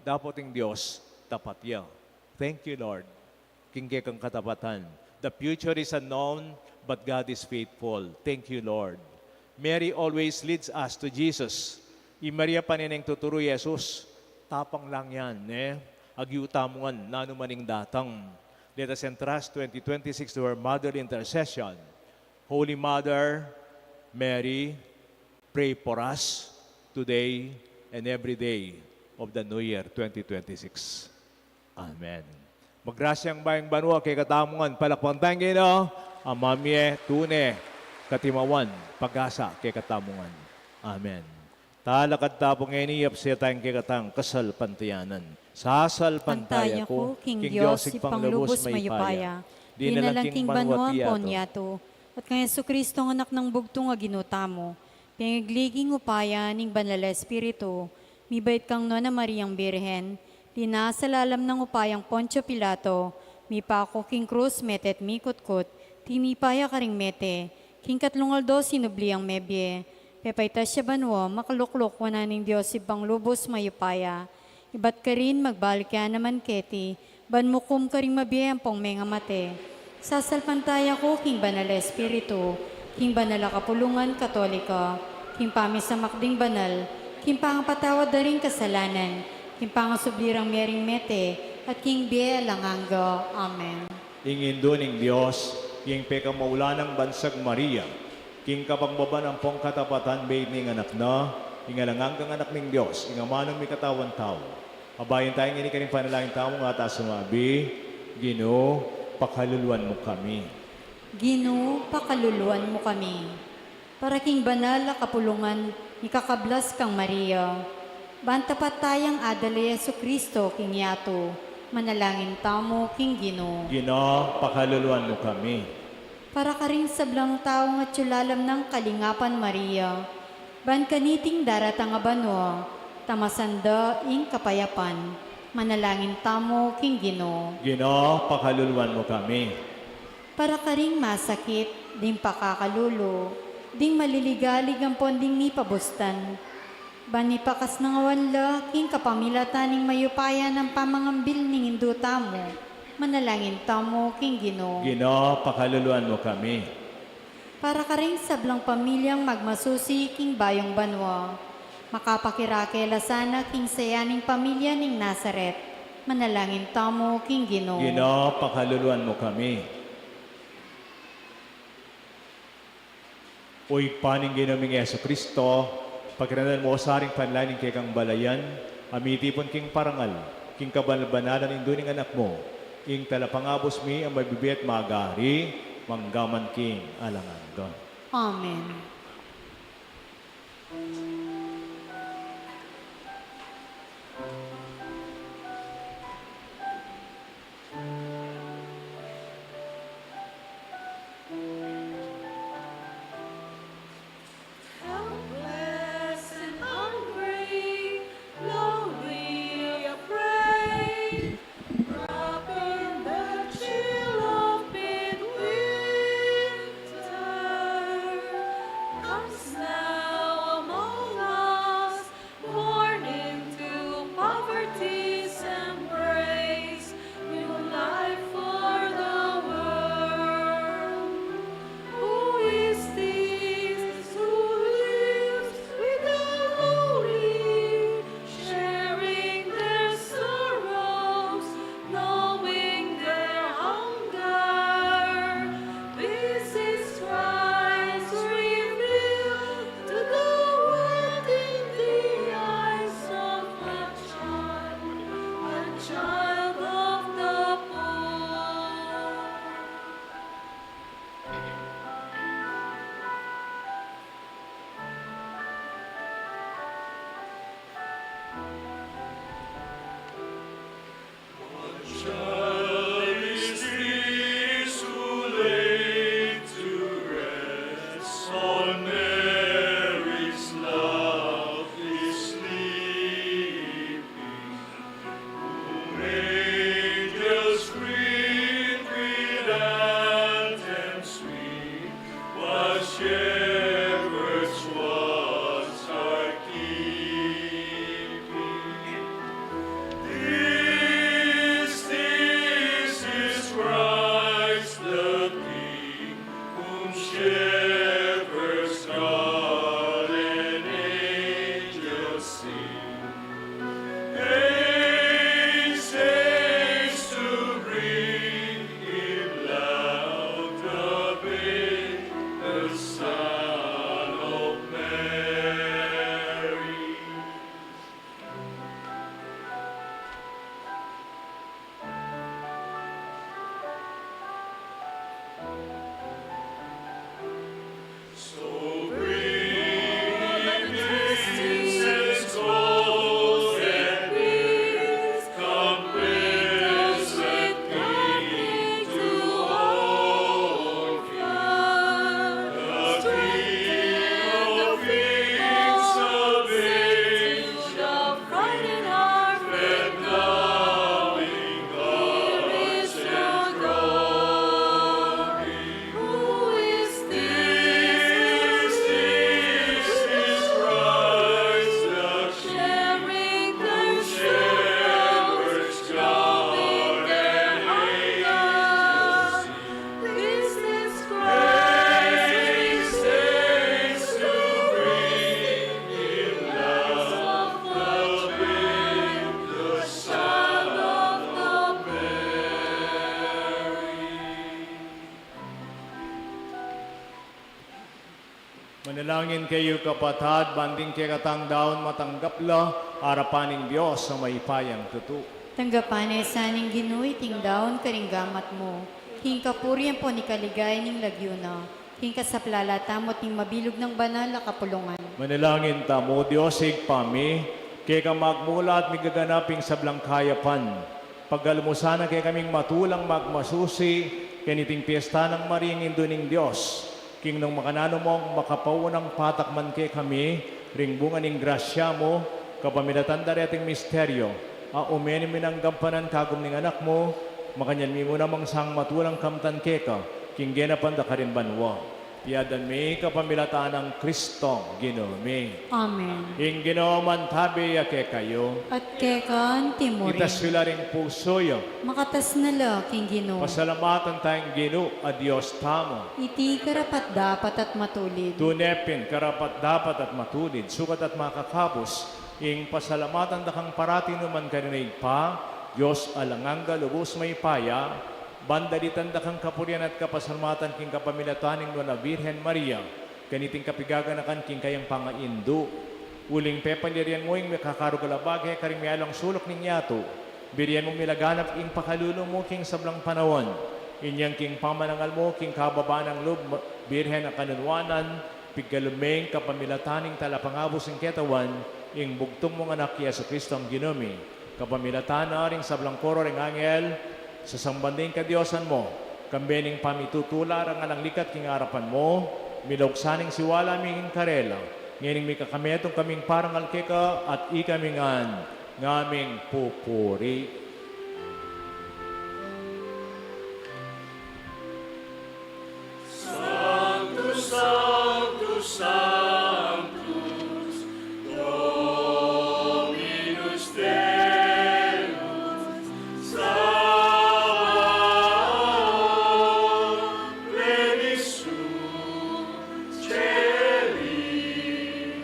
Dapat yung Diyos, tapat yan. Thank you, Lord. Kingge kang katapatan. The future is unknown, but God is faithful. Thank you, Lord. Mary always leads us to Jesus. Maria panineng tuturo Jesus. Tapang lang yan, agyutamungan, nanumaning datang. Let us entrust 2026 to our motherly intercession. Holy Mother, Mary, pray for us today and every day of the new year 2026. Amen. Magrasyang bayang banwa kay katamungan, palakpang tangin amamye, tune, katimawan, pag-asa kay katamungan. Amen. Talakad tapong iniyap siya tayong kay katang kasal pantayanan. Sasal pantaya ko, King Diyos, ipanglubos mayupaya. Di na lang king banwa ponyato. At kay Yesu Kristo ang anak ng bugtong nga ginutamo. Pingigliging upaya ning banal espiritu. Mibait kang Nona Mariang Birhen. Dinasalalam ng upayang Poncio Pilato. Mipako king krus metet mikutkut. Timipaya karing mete. King katlungaldo sinubliang mebye. Pepaytas siya banwa, makaluklok wananing Diyos ibang lubos mayupaya. Ibat ka rin magbalik yan naman keti. Banmukum ka rin mabiyang pong mga mate. Sasalpantaya ko king banal espiritu. King banal kapulungan katolika. King pamisamakding banal. King pangapatawad na rin kasalanan. King pangasublirang mering mete. At king biye langanggo. Amen. Ingin doning Diyos, king pekamaulan ng bansag Maria, king kapagbaba ng pong katapatan bayin ng anak na, ingalanganggang anak ng Diyos, ingamanong may katawan tao. Abayin tayong ini kaning panalangin tao nga taas sumabi, Ginoo, pakaluluan mo kami. Ginoo, pakaluluan mo kami. Para king banal na kapulungan, ikakablas kang Maria. Bantapat tayang adala Yesu Kristo, king yato. Manalangin tamo, king Ginoo. Ginoo, pakaluluan mo kami. Para ka rin sablang tao nga tsulalam ng kalingapan Maria. Ban kaniting daratang abanwa, tamasanda ing kapayapan. Manalangin tamo, King Ginoo. Ginoo, pakaluluan mo kami. Para karing masakit, ding pakakalulo, ding maliligalig ang ponding ni pabustan. Bani pakas ng awanla, king kapamilatan ning mayupaya ng pamangambil ning induta mo. Manalangin tamo, King Ginoo. Ginoo, pakaluluan mo kami. Para karing sablang pamilyang magmasusi, king bayong banwa. Makapakirakel sana, king sayaning pamilya ning Nazaret. Manalangin tamo, King Ginoo. Ginoo, pakaluluan mo kami. Uy, paning ginaming Yeso Kristo, pagkanalan mo sa aring panlaning kay kang balayan, amiti pon king parangal, king kabalbananan indo ning anak mo, ing talapangabos mi ang mabibiet magari, manggaman king alangan doon. Amen. Helpless and hungry, lonely, afraid, wrapped in the chill of midwinter, comes now among us, born into poverty's embrace, new life for the world. Who is this who lives with the lowly, sharing their sorrows, knowing their hunger? This is Christ revealed to the world in the eyes of a child of the poor. Is this who laid to rest on Mary's lovely sleeping, whom angels greet with anthems sweet, while shepherds watch are keeping? This is Christ the King, whom shepherds guard and angels sing. Haste, haste to bring him loud the babe, the Son of Mary. So bring incense, gold, and peace, come blessed King to offer. The King of kings, of ages, Frighten our and loving gods and glory. Who is This is Christ the sharing their shepherds guard and angels sing. This is Haste, haste to bring him loud the babe, the Son of Mary. Manalangin kayo kapatad, banding kay katang daon matanggapla, harapaning Diyos sa may payang tutu. Tanggapan ay saning Ginooy tingdaon karinggamat mo. King kapurian po ni kaligay ning lagyuna. King kasaplala tamot ning mabilog ng banal na kapulungan. Manalangin ta mo, Diyos, igpami, kay ka magmula at migaganaping sablang kayapan. Paggalmusana kay kaming matulang magmasusi, kaniting piyesta ng maringin duning Diyos. King nung makanano mong makapaunang patakman kay kami, ring bunga ning grasya mo, kapamilatan dareting misteryo, umeni minang gampanan kagum ning anak mo, makanyan mi mo namang sang matulang kamtan keka, kinggena panda ka rin banwa. Tiyadan mi kapamilataan ng Kristo, Ginoo. Amen. Ing Ginoo man tabi ake kayo, At kekan timuri. itas sila ring pusoyo, Makatas na la, King Ginoo. pasalamatan tayong Ginoo a Diyos tamo. Iti karapat dapat at matulid. Tunepin, karapat dapat at matulid, sukat at makakabos, ing pasalamatan da kang parati naman kaninay pa, Diyos alanganga lubos may paya, bandalitan da kang kapurian at kapasalamatan king kapamilataning na Birhen Maria, kaniting kapigaganakan king kayang pangaindo. Uling pepalirian mo ing makakarugalabaga karing may alang sulok ninyato, birian mo milaganap ing pakalulong mo king sablang panawon, inyang king pamanangal mo king kababa ng loob, Birhen na kanunwanan, pigkalumeng kapamilataning talapangabos ng ketawan, ing bugtong mong anak Yesu Kristo ang Ginoo. Kapamilatan na ring sablang koro ring angel, sa sambanding kadyosan mo, kambening pamitutula ang alang likat king harapan mo, milogsaning siwala ming karela, ngayon may kakametong kaming parang alkeka at ikamingan ngaming pupuri. Sanctus, Sanctus, Sanctus, Dominus Deus, Sabaoth, plenius sunt caeli,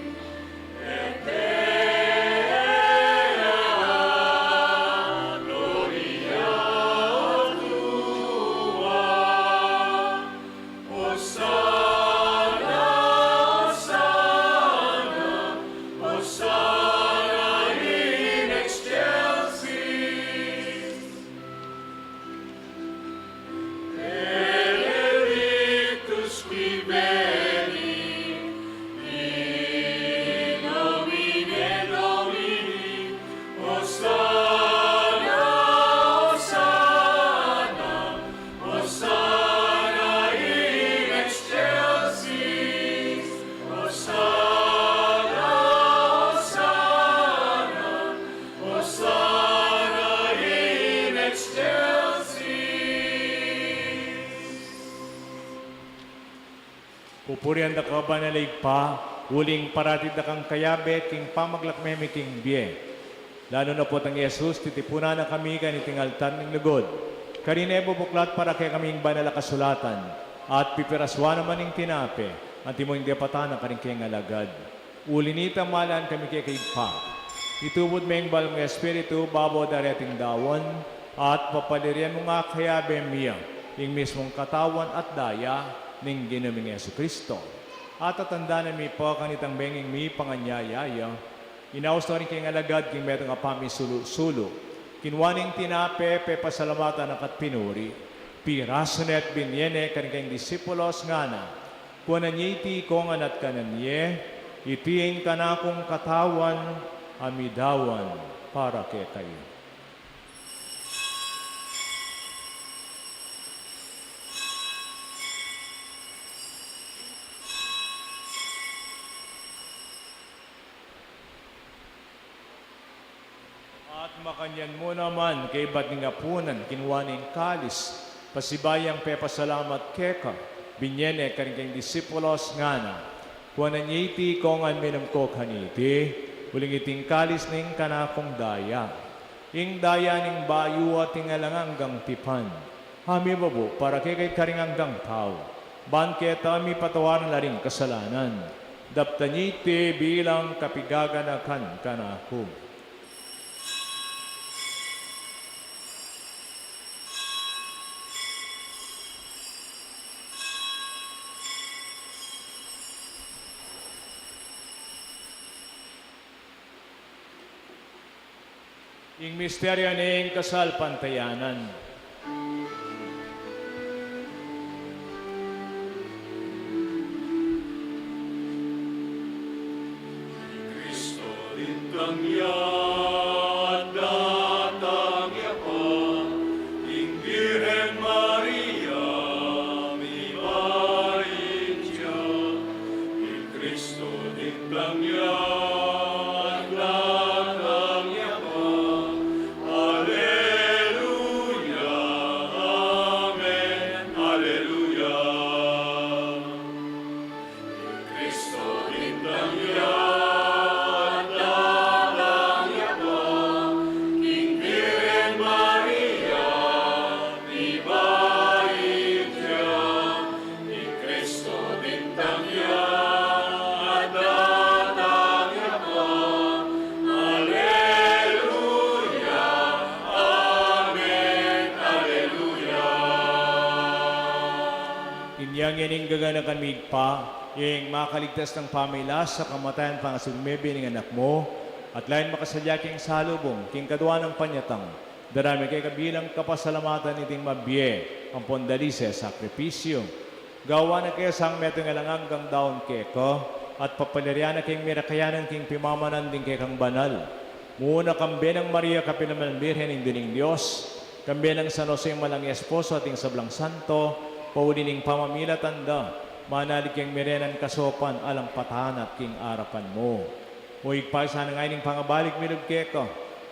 et terra gloria tua. Hosanna, Hosanna, Hosanna in excelsis. Benedictus qui veni, in nomine Domini. Hosanna, Hosanna, Hosanna in excelsis. Hosanna, Hosanna, Hosanna in excelsis. Pupurian da ka ba pa, uling paratid da kang kayabe, king pamaglakmeme king biye. Lalo na po tang Yesus, titipuna na kami kaniting altar ng lugod. Karine bubuklat para kay kaming banal na kasulatan, at pipiraswa naman ng tinape, at imo hindi patana karing kayang alagad. Ulinita malan kami kay pa. Itubod may balong espiritu, babo dareting dawon, at papalirian mo nga kayabe miya, yung mismong katawan at daya, ning ginaming Yesu Kristo. At tatanda na mi po kanitang benging mi panganyayaya, inaus na rin kayong alagad king metong apami sulu-sulu, kinwaning tinape, pepasalamatan ang katpinuri, pirasonet binyene kayong disipulos nga na, kuananyiti kong anat kananye, itiing kanakong katawan, amidawan para kay kayo. At makanyan mo naman kay ba't nga punan, kinwaning kalis, pasibayang pepasalamat keka, binyene kaning disipulos nga na, kuananyiti kong an minam ko kaniti, uling iting kalis ning kanakong daya, ing daya ning bayu at tingalanganggang tipan, hami babo para kay karing hanggang tao, banketa mi patawaran na rin kasalanan, daptanyiti bilang kapigaganakan kanako. Ing misteryo ning kasal pantayanan. Cristo lintang yan, datang yapa, ing Birhen Maria, mi bayin siya. Ing Cristo lintang yan, datang yapa, yang ining gaganakan migpa, yung makaligtas ng pamila sa kamatayan pangasumebe ng anak mo, at lain makasadya king salubong, king kadwa ng panyatang, darami kay kabilang kapasalamatan iting mabye, ang pondalise sakripisyo. Gawa na kaya sang metong alangang kang daon keko, at papalirya na king mirakayanan king pimamanan din kay kang banal. Muna kambe ng Maria Kapinaman Birhen ng dining Diyos, kambe ng San Jose malang esposo ating sablang santo, paudining pamamila tanda, manalig king mirenan kasopan alang patahan at king arapan mo. O igpay sana ngayon pangabalik milog keko,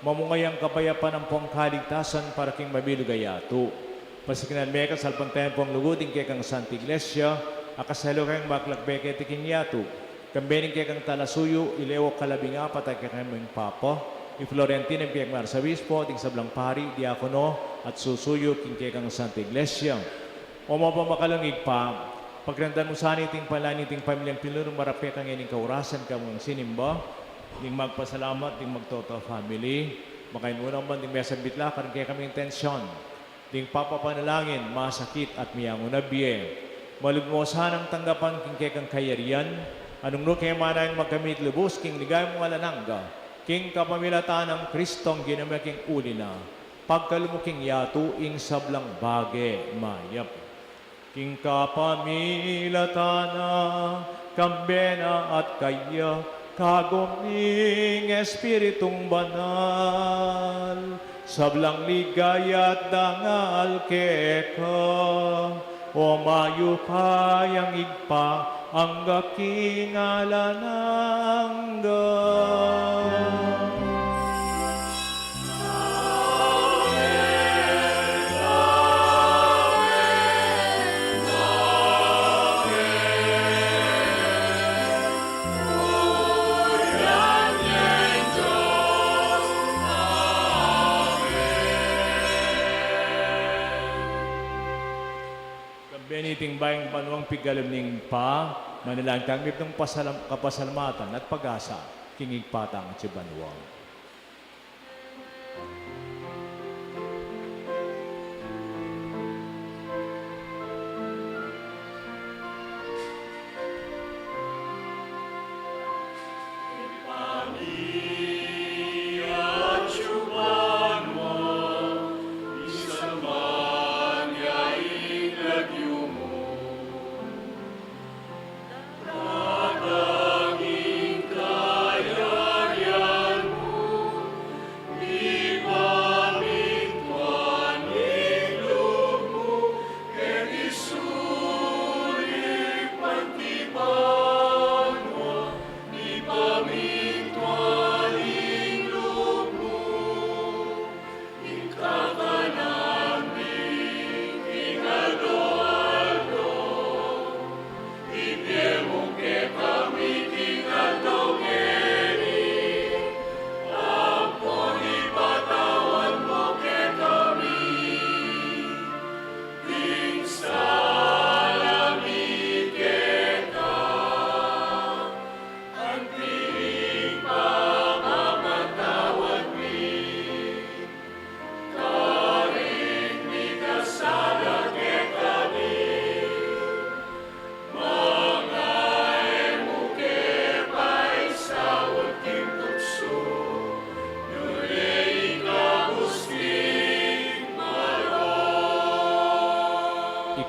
mamungayang kapayapan ang pong kaligtasan para king mabilugayato. Pasikinan meka salpang tempong luguding kay kang Santa Iglesia, akasalo kang baklakbe kay tikinyato, kambening kay kang talasuyo, ilewo kalabing apat ay kay kaming papa, i Florentina kay kang Marsabispo, ting sablang pari, diakono, at susuyo king kay kang Santa Iglesia. O mapamakalangig pa, pagrandan mo sana iting palani iting pamilyang pinunong marape kang ining kaurasan ka mong sinimba, ting magpasalamat, ting magtoto family, makain unang banding mesang bitla, karin kay kami intensyon, ting papapanalangin, masakit at miyango na biye. Malugmosan ang tanggapan king kekang kayarian, anong no kaya manayang magkamit lubos king ligay mong alanangga, king kapamilatan ng Kristong ginamaking uli na, pagkalumuking yato ing sablang bage mayap. King kapamilatan na, kambena at kaya, kaguming Espiritong Banal, sablang ligayat dangal keka, o mayo payang igpa ang gakingalanangga. Beniting bayang panuang pigalam ning pa, manilang tanggip ng kapasalamatan at pag-asa, kingig patang at si Banuang.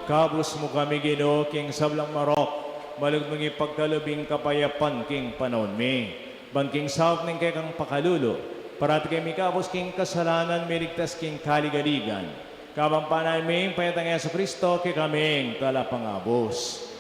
Ikabus mo kami Ginoo king sablang marok, malugmang ipagkalubing kapayapan king panahon mi. Bangking sawap ning kay kang pakalulo, parati kay mikabus king kasalanan, miligtas king kaligaligan. Kabang panay mi, payatang Yesu Kristo, kay kaming kalapangabos.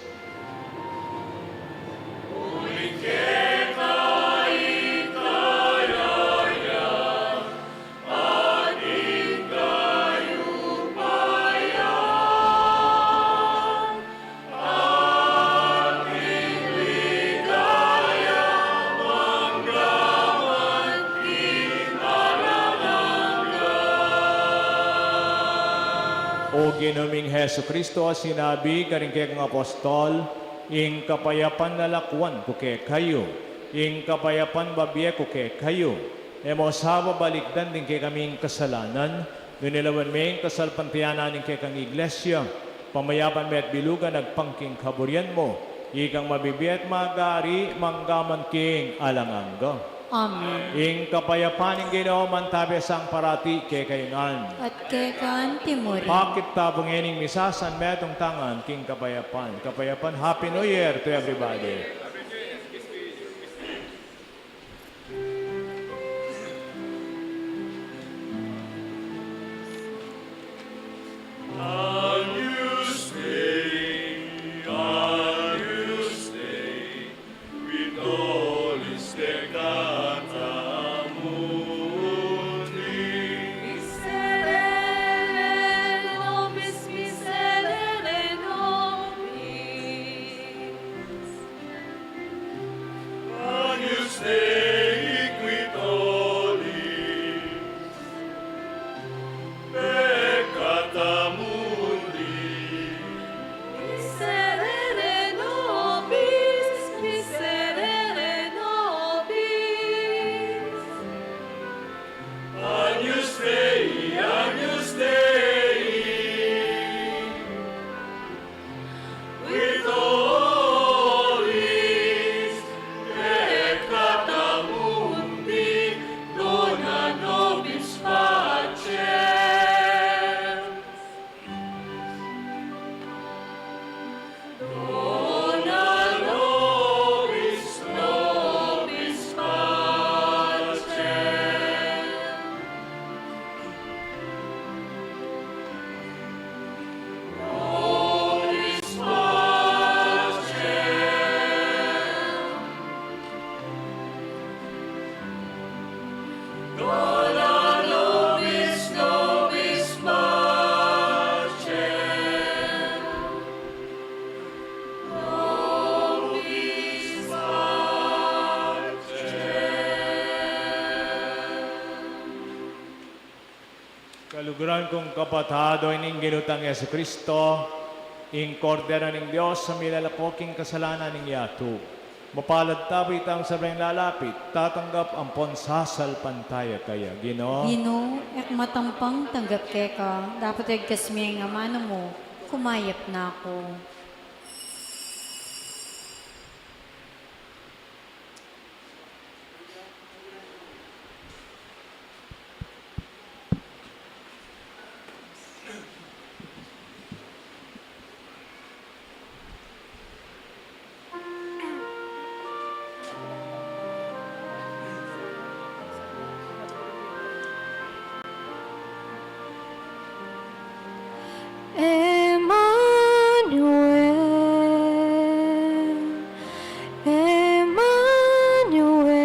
O Ginuming Heso Kristo, sinabi karing kay kang apostol, ing kapayapan na lakwan ko kay kayo, ing kapayapan babiye ko kay kayo. Emo sabo balikdan din kay kaming kasalanan, nunilawan may kasalpantiyanan din kay kang iglesia, Pamayapan met bilugan nagpangking kaburyan mo. Ikang mabibiyat magari manggaman king alangangga. Amen. Ing kapayapan ng Ginoo mantabi sang parati kay kaingan. At kekan timuri. Bakit tabungin ng misasan metong tangan king kapayapan. Kapayapan, Happy New Year to everybody. Miserere nobis, miserere nobis. Agnus Dei qui tollis peccata mundi. Miserere nobis, miserere nobis. Agnus Dei, Agnus Dei, qui tollis peccata mundi, dona nobis pacem. Dona nobis, nobis pacem. Nobis pacem. Dona nobis, nobis pacem. Nobis pacem. Kaluguran kong kapatado ining ginutang Yesu Kristo, ing kordero ng Diyos sa milalapoking kasalanan ng yato. Mapalad tabi tang sabrang lalapit, tatanggap ang ponsasal pantaya kaya. Ginoo, Ginoo, ek matampang tanggap keka. Dapat ay kasmi nga mano mo. Kumayap na ako. Emmanuel, Emmanuel,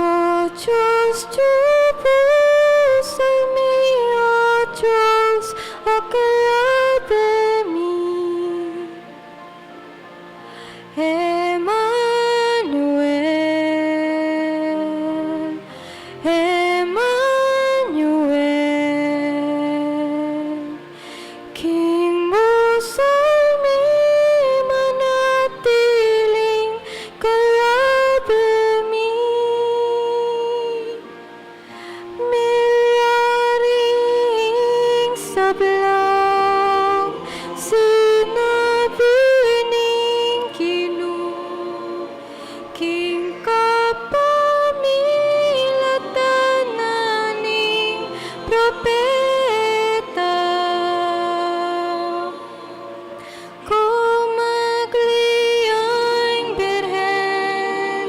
oh Diyos, tubos ay mi, oh Diyos, akalabi mi. Emmanuel, Emmanuel, King Musami manatiling kalabami. Milyaring sablang sinabi ning Ginoo, King kapamilatan naning propeta. Kung magliyang birhen,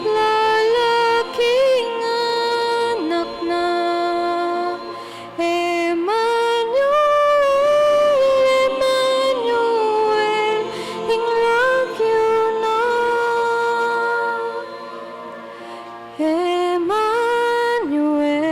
lalaking anak na. Emmanuel, Emmanuel, in love you na. Emmanuel,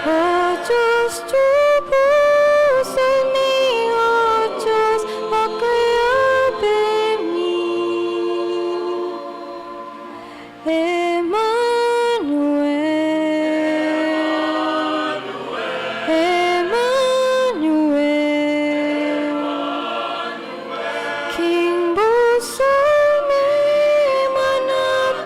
oh Diyos, tubos ay mi, oh Diyos, akalabi mi. Emmanuel, Emmanuel, King Busay mi manat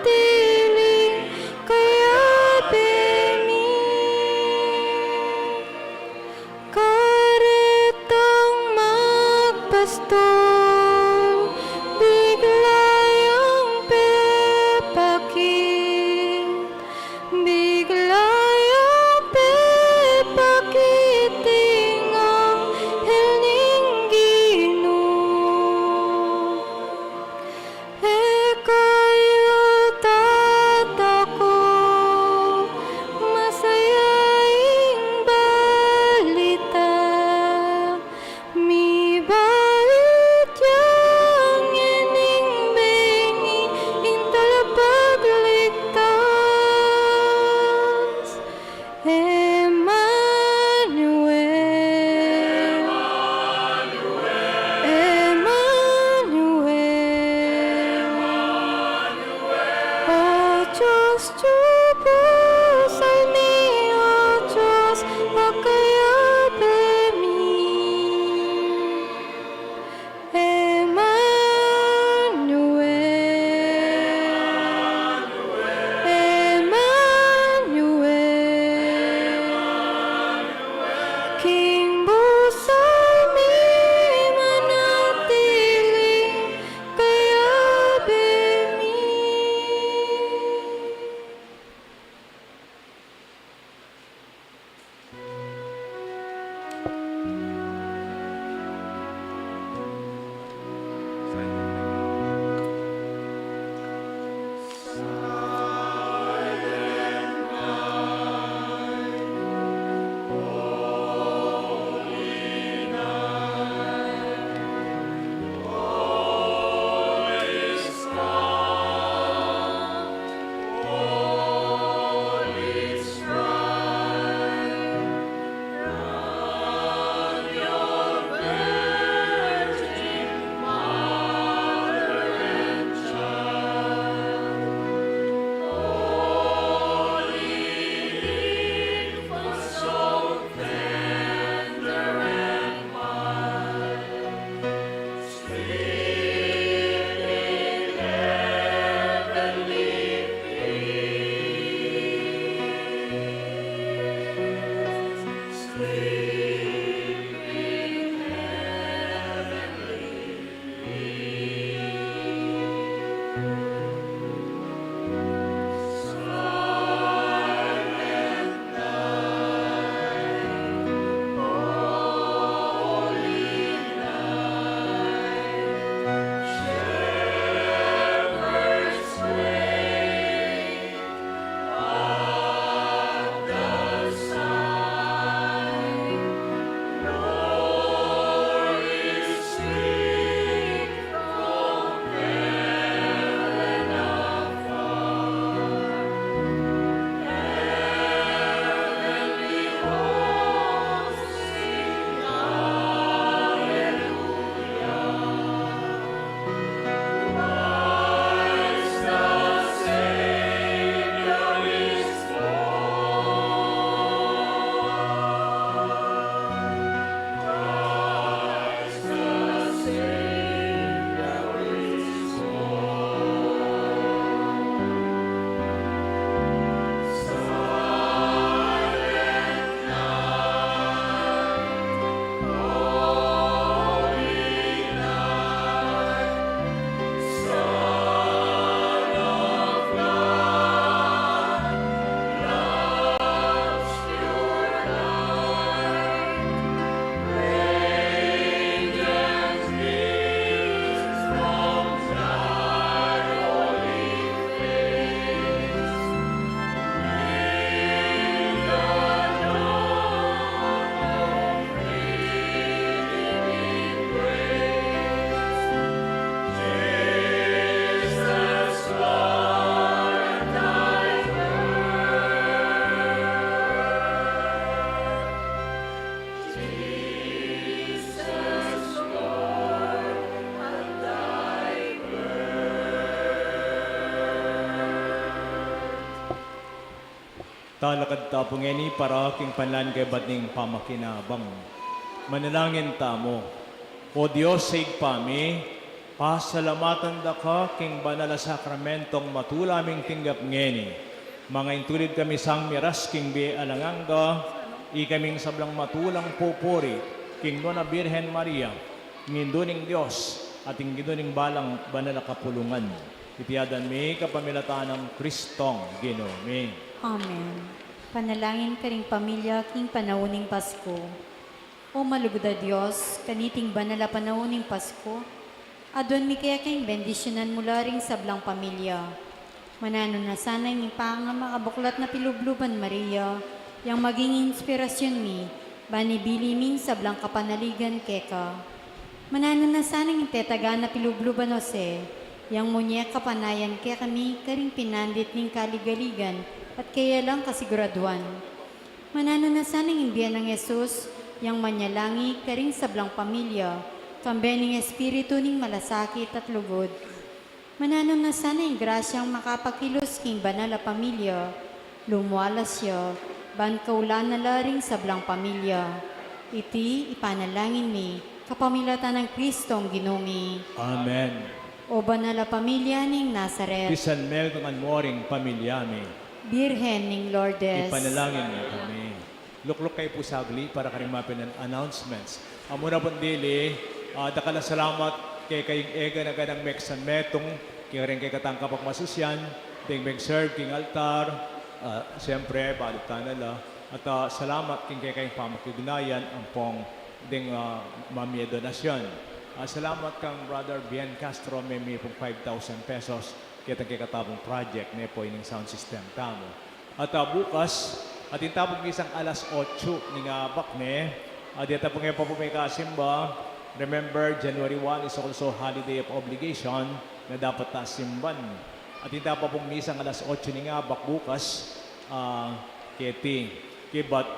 Talakad ta pungeni para aking panlan kay batning pamakinabang. Manalangin ta mo. O Diyos, saig pami, pasalamatan da ka king banal na sakramentong matulaming tinggap ngeni. Mga intulid kami sang miras king bi alanganga, ikaming sablang matulang pupuri, king Dona Birhen Maria, nginduning Diyos, at nginduning balang banal na kapulungan. Itiyadan mi kapamilataan ng Kristong Ginoo. Amen. Panalangin ka ring pamilya king panauning Pasko. O malugod a Diyos, kaniting banal na panauning Pasko, adon mi kaya kayong bendisyonan mula ring sablang pamilya. Manano na sana yung panga makabuklat na pilubluban Maria, yang maging inspirasyon mi, banibili ming sablang kapanaligan keka. Manano na sana yung tetaga na pilubluban Jose, yang munya kapanayan kaya kami karing pinandit ning kaligaligan, at kaya lang kasiguraduan. Manano na sana ng imbiyan ng Yesus, yang manyalangi karing sablang pamilya, kambe ng Espiritu ning malasakit at lugod. Manano na sana yung grasyang makapakilos king banal na pamilya, lumualas siya, ban kaulan na laring sablang pamilya. Iti ipanalangin mi, kapamilatan ng Kristong Ginoo. Amen. O banal na pamilya ning Nazaret, Bisan mel ng anmoring pamilyami, Birhen ning Lourdes, ipanalangin mo kami. Luklok kayo po sagli para karing mapinan announcements. Amuna po dili, dakala salamat kay kayong ega na ganang meksan metong, kaya rin kay katangka pagmasusyan, ting serve king altar, siyempre, balitan nila. At salamat king kay kayong pamakignayan, ang pong ding mamya donasyon. Salamat kang Brother Bien Castro, may pong 5,000 pesos, kaya kay katabong project, na po ining sound system tamo. At bukas, at intapog isang alas 8 ni nga bakne, dito po ngayon po may kasimba. Remember, January 1 is also holiday of obligation na dapat tasimban. At intapog po isang alas 8 ni nga bak bukas, kiti. Kibat,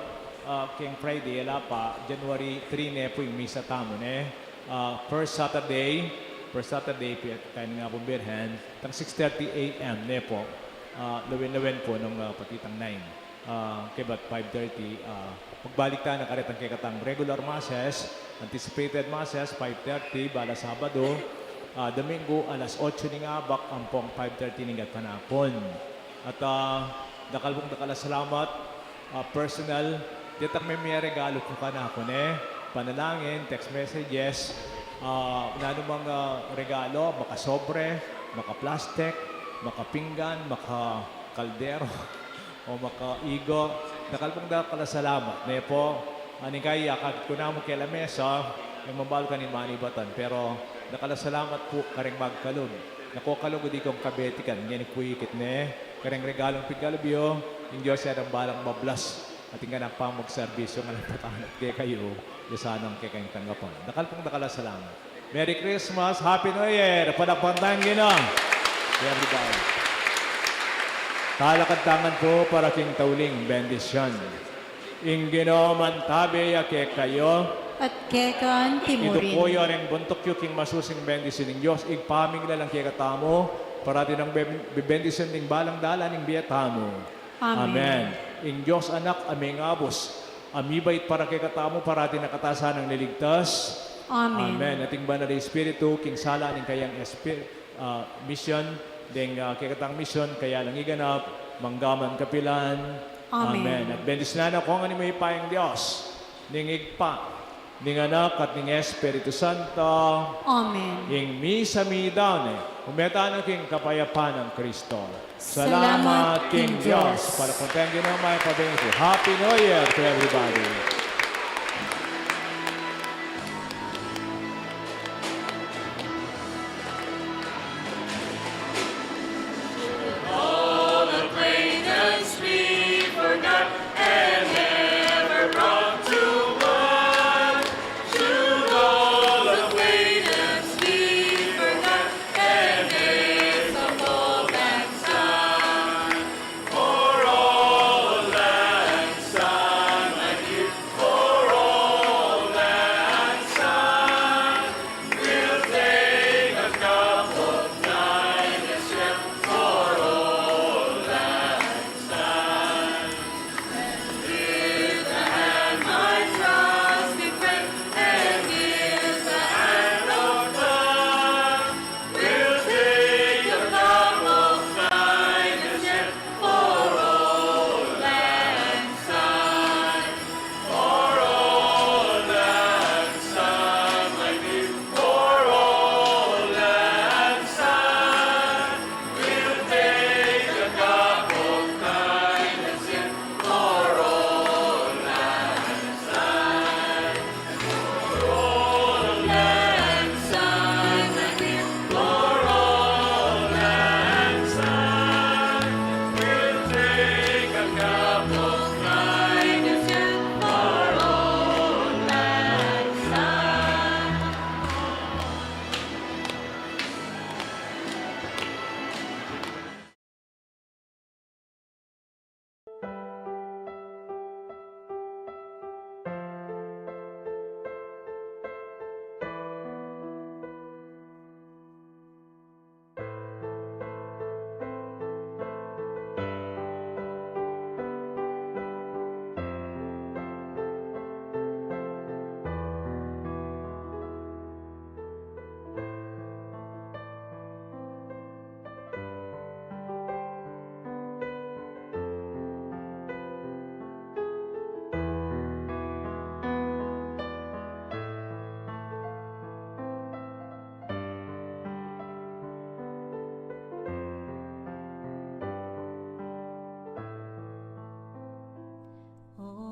king Friday, ala pa, January 3 na po yung misa tamo, First Saturday, kain nga po birhen, tang 6:30 a.m. po, lawin-lawin po ng patitang 9. Kibat 5:30, pagbalik tayo na karitang kikatang regular masses, anticipated masses, 5:30, bala Sabado, Domingo, alas 8 ni nga bak, ampong 5:30 ni gat panapon. At dakal salamat, personal, Diyatak may regalo po ka na ako, ne? Panalangin, text messages, na anumang regalo, makasobre, makaplastic, makapinggan, makakaldero, o makaigo. Nakalpong salamat. Ne po, aning kaya kakit ko na mo kay lamesa, yung mabalo ka ni Manibatan. Pero nakalasalamat po karing magkalog. Nakukalog di kong kabetikan. Yan po ikit ne. Karing regalong pigalabyo, yung Diyos yan ang balang mablas. At yung ganang pamagserbisyo ng patanat kay kayo, yasanang kay kayong tanggapan. Nakalasalamat. Merry Christmas, Happy New Year, panagpantang ginang. Everybody. Talakad-tangan po para king tauling bendisyon. Ingino mantabe ke kayo. At kekan Ito timurin. po yun ang buntok yung king masusing bendisyon ng Diyos. Igpaming na lang kaya katamo. Para din ang bendisyon ng balang dala ng biyatamo. Amen. Ing Diyos anak aming abos. Amibait para kay katamo para din nakatasan ng niligtas. Amen. Amen. Ating banal na Espiritu, king sala ng kayang mission, ding kikatang mission, kaya lang iganap, manggaman kapilan. Amen. At bendis na na kung ano mo ipayang Diyos, ning igpa, ning anak at ning Espiritu Santo, Amen. ing misa mi down umeta ng king kapayapaan ng Kristo. Salamat, King King Diyos. Diyos. Para konteng ginamay pabingko. Happy New Year to everybody.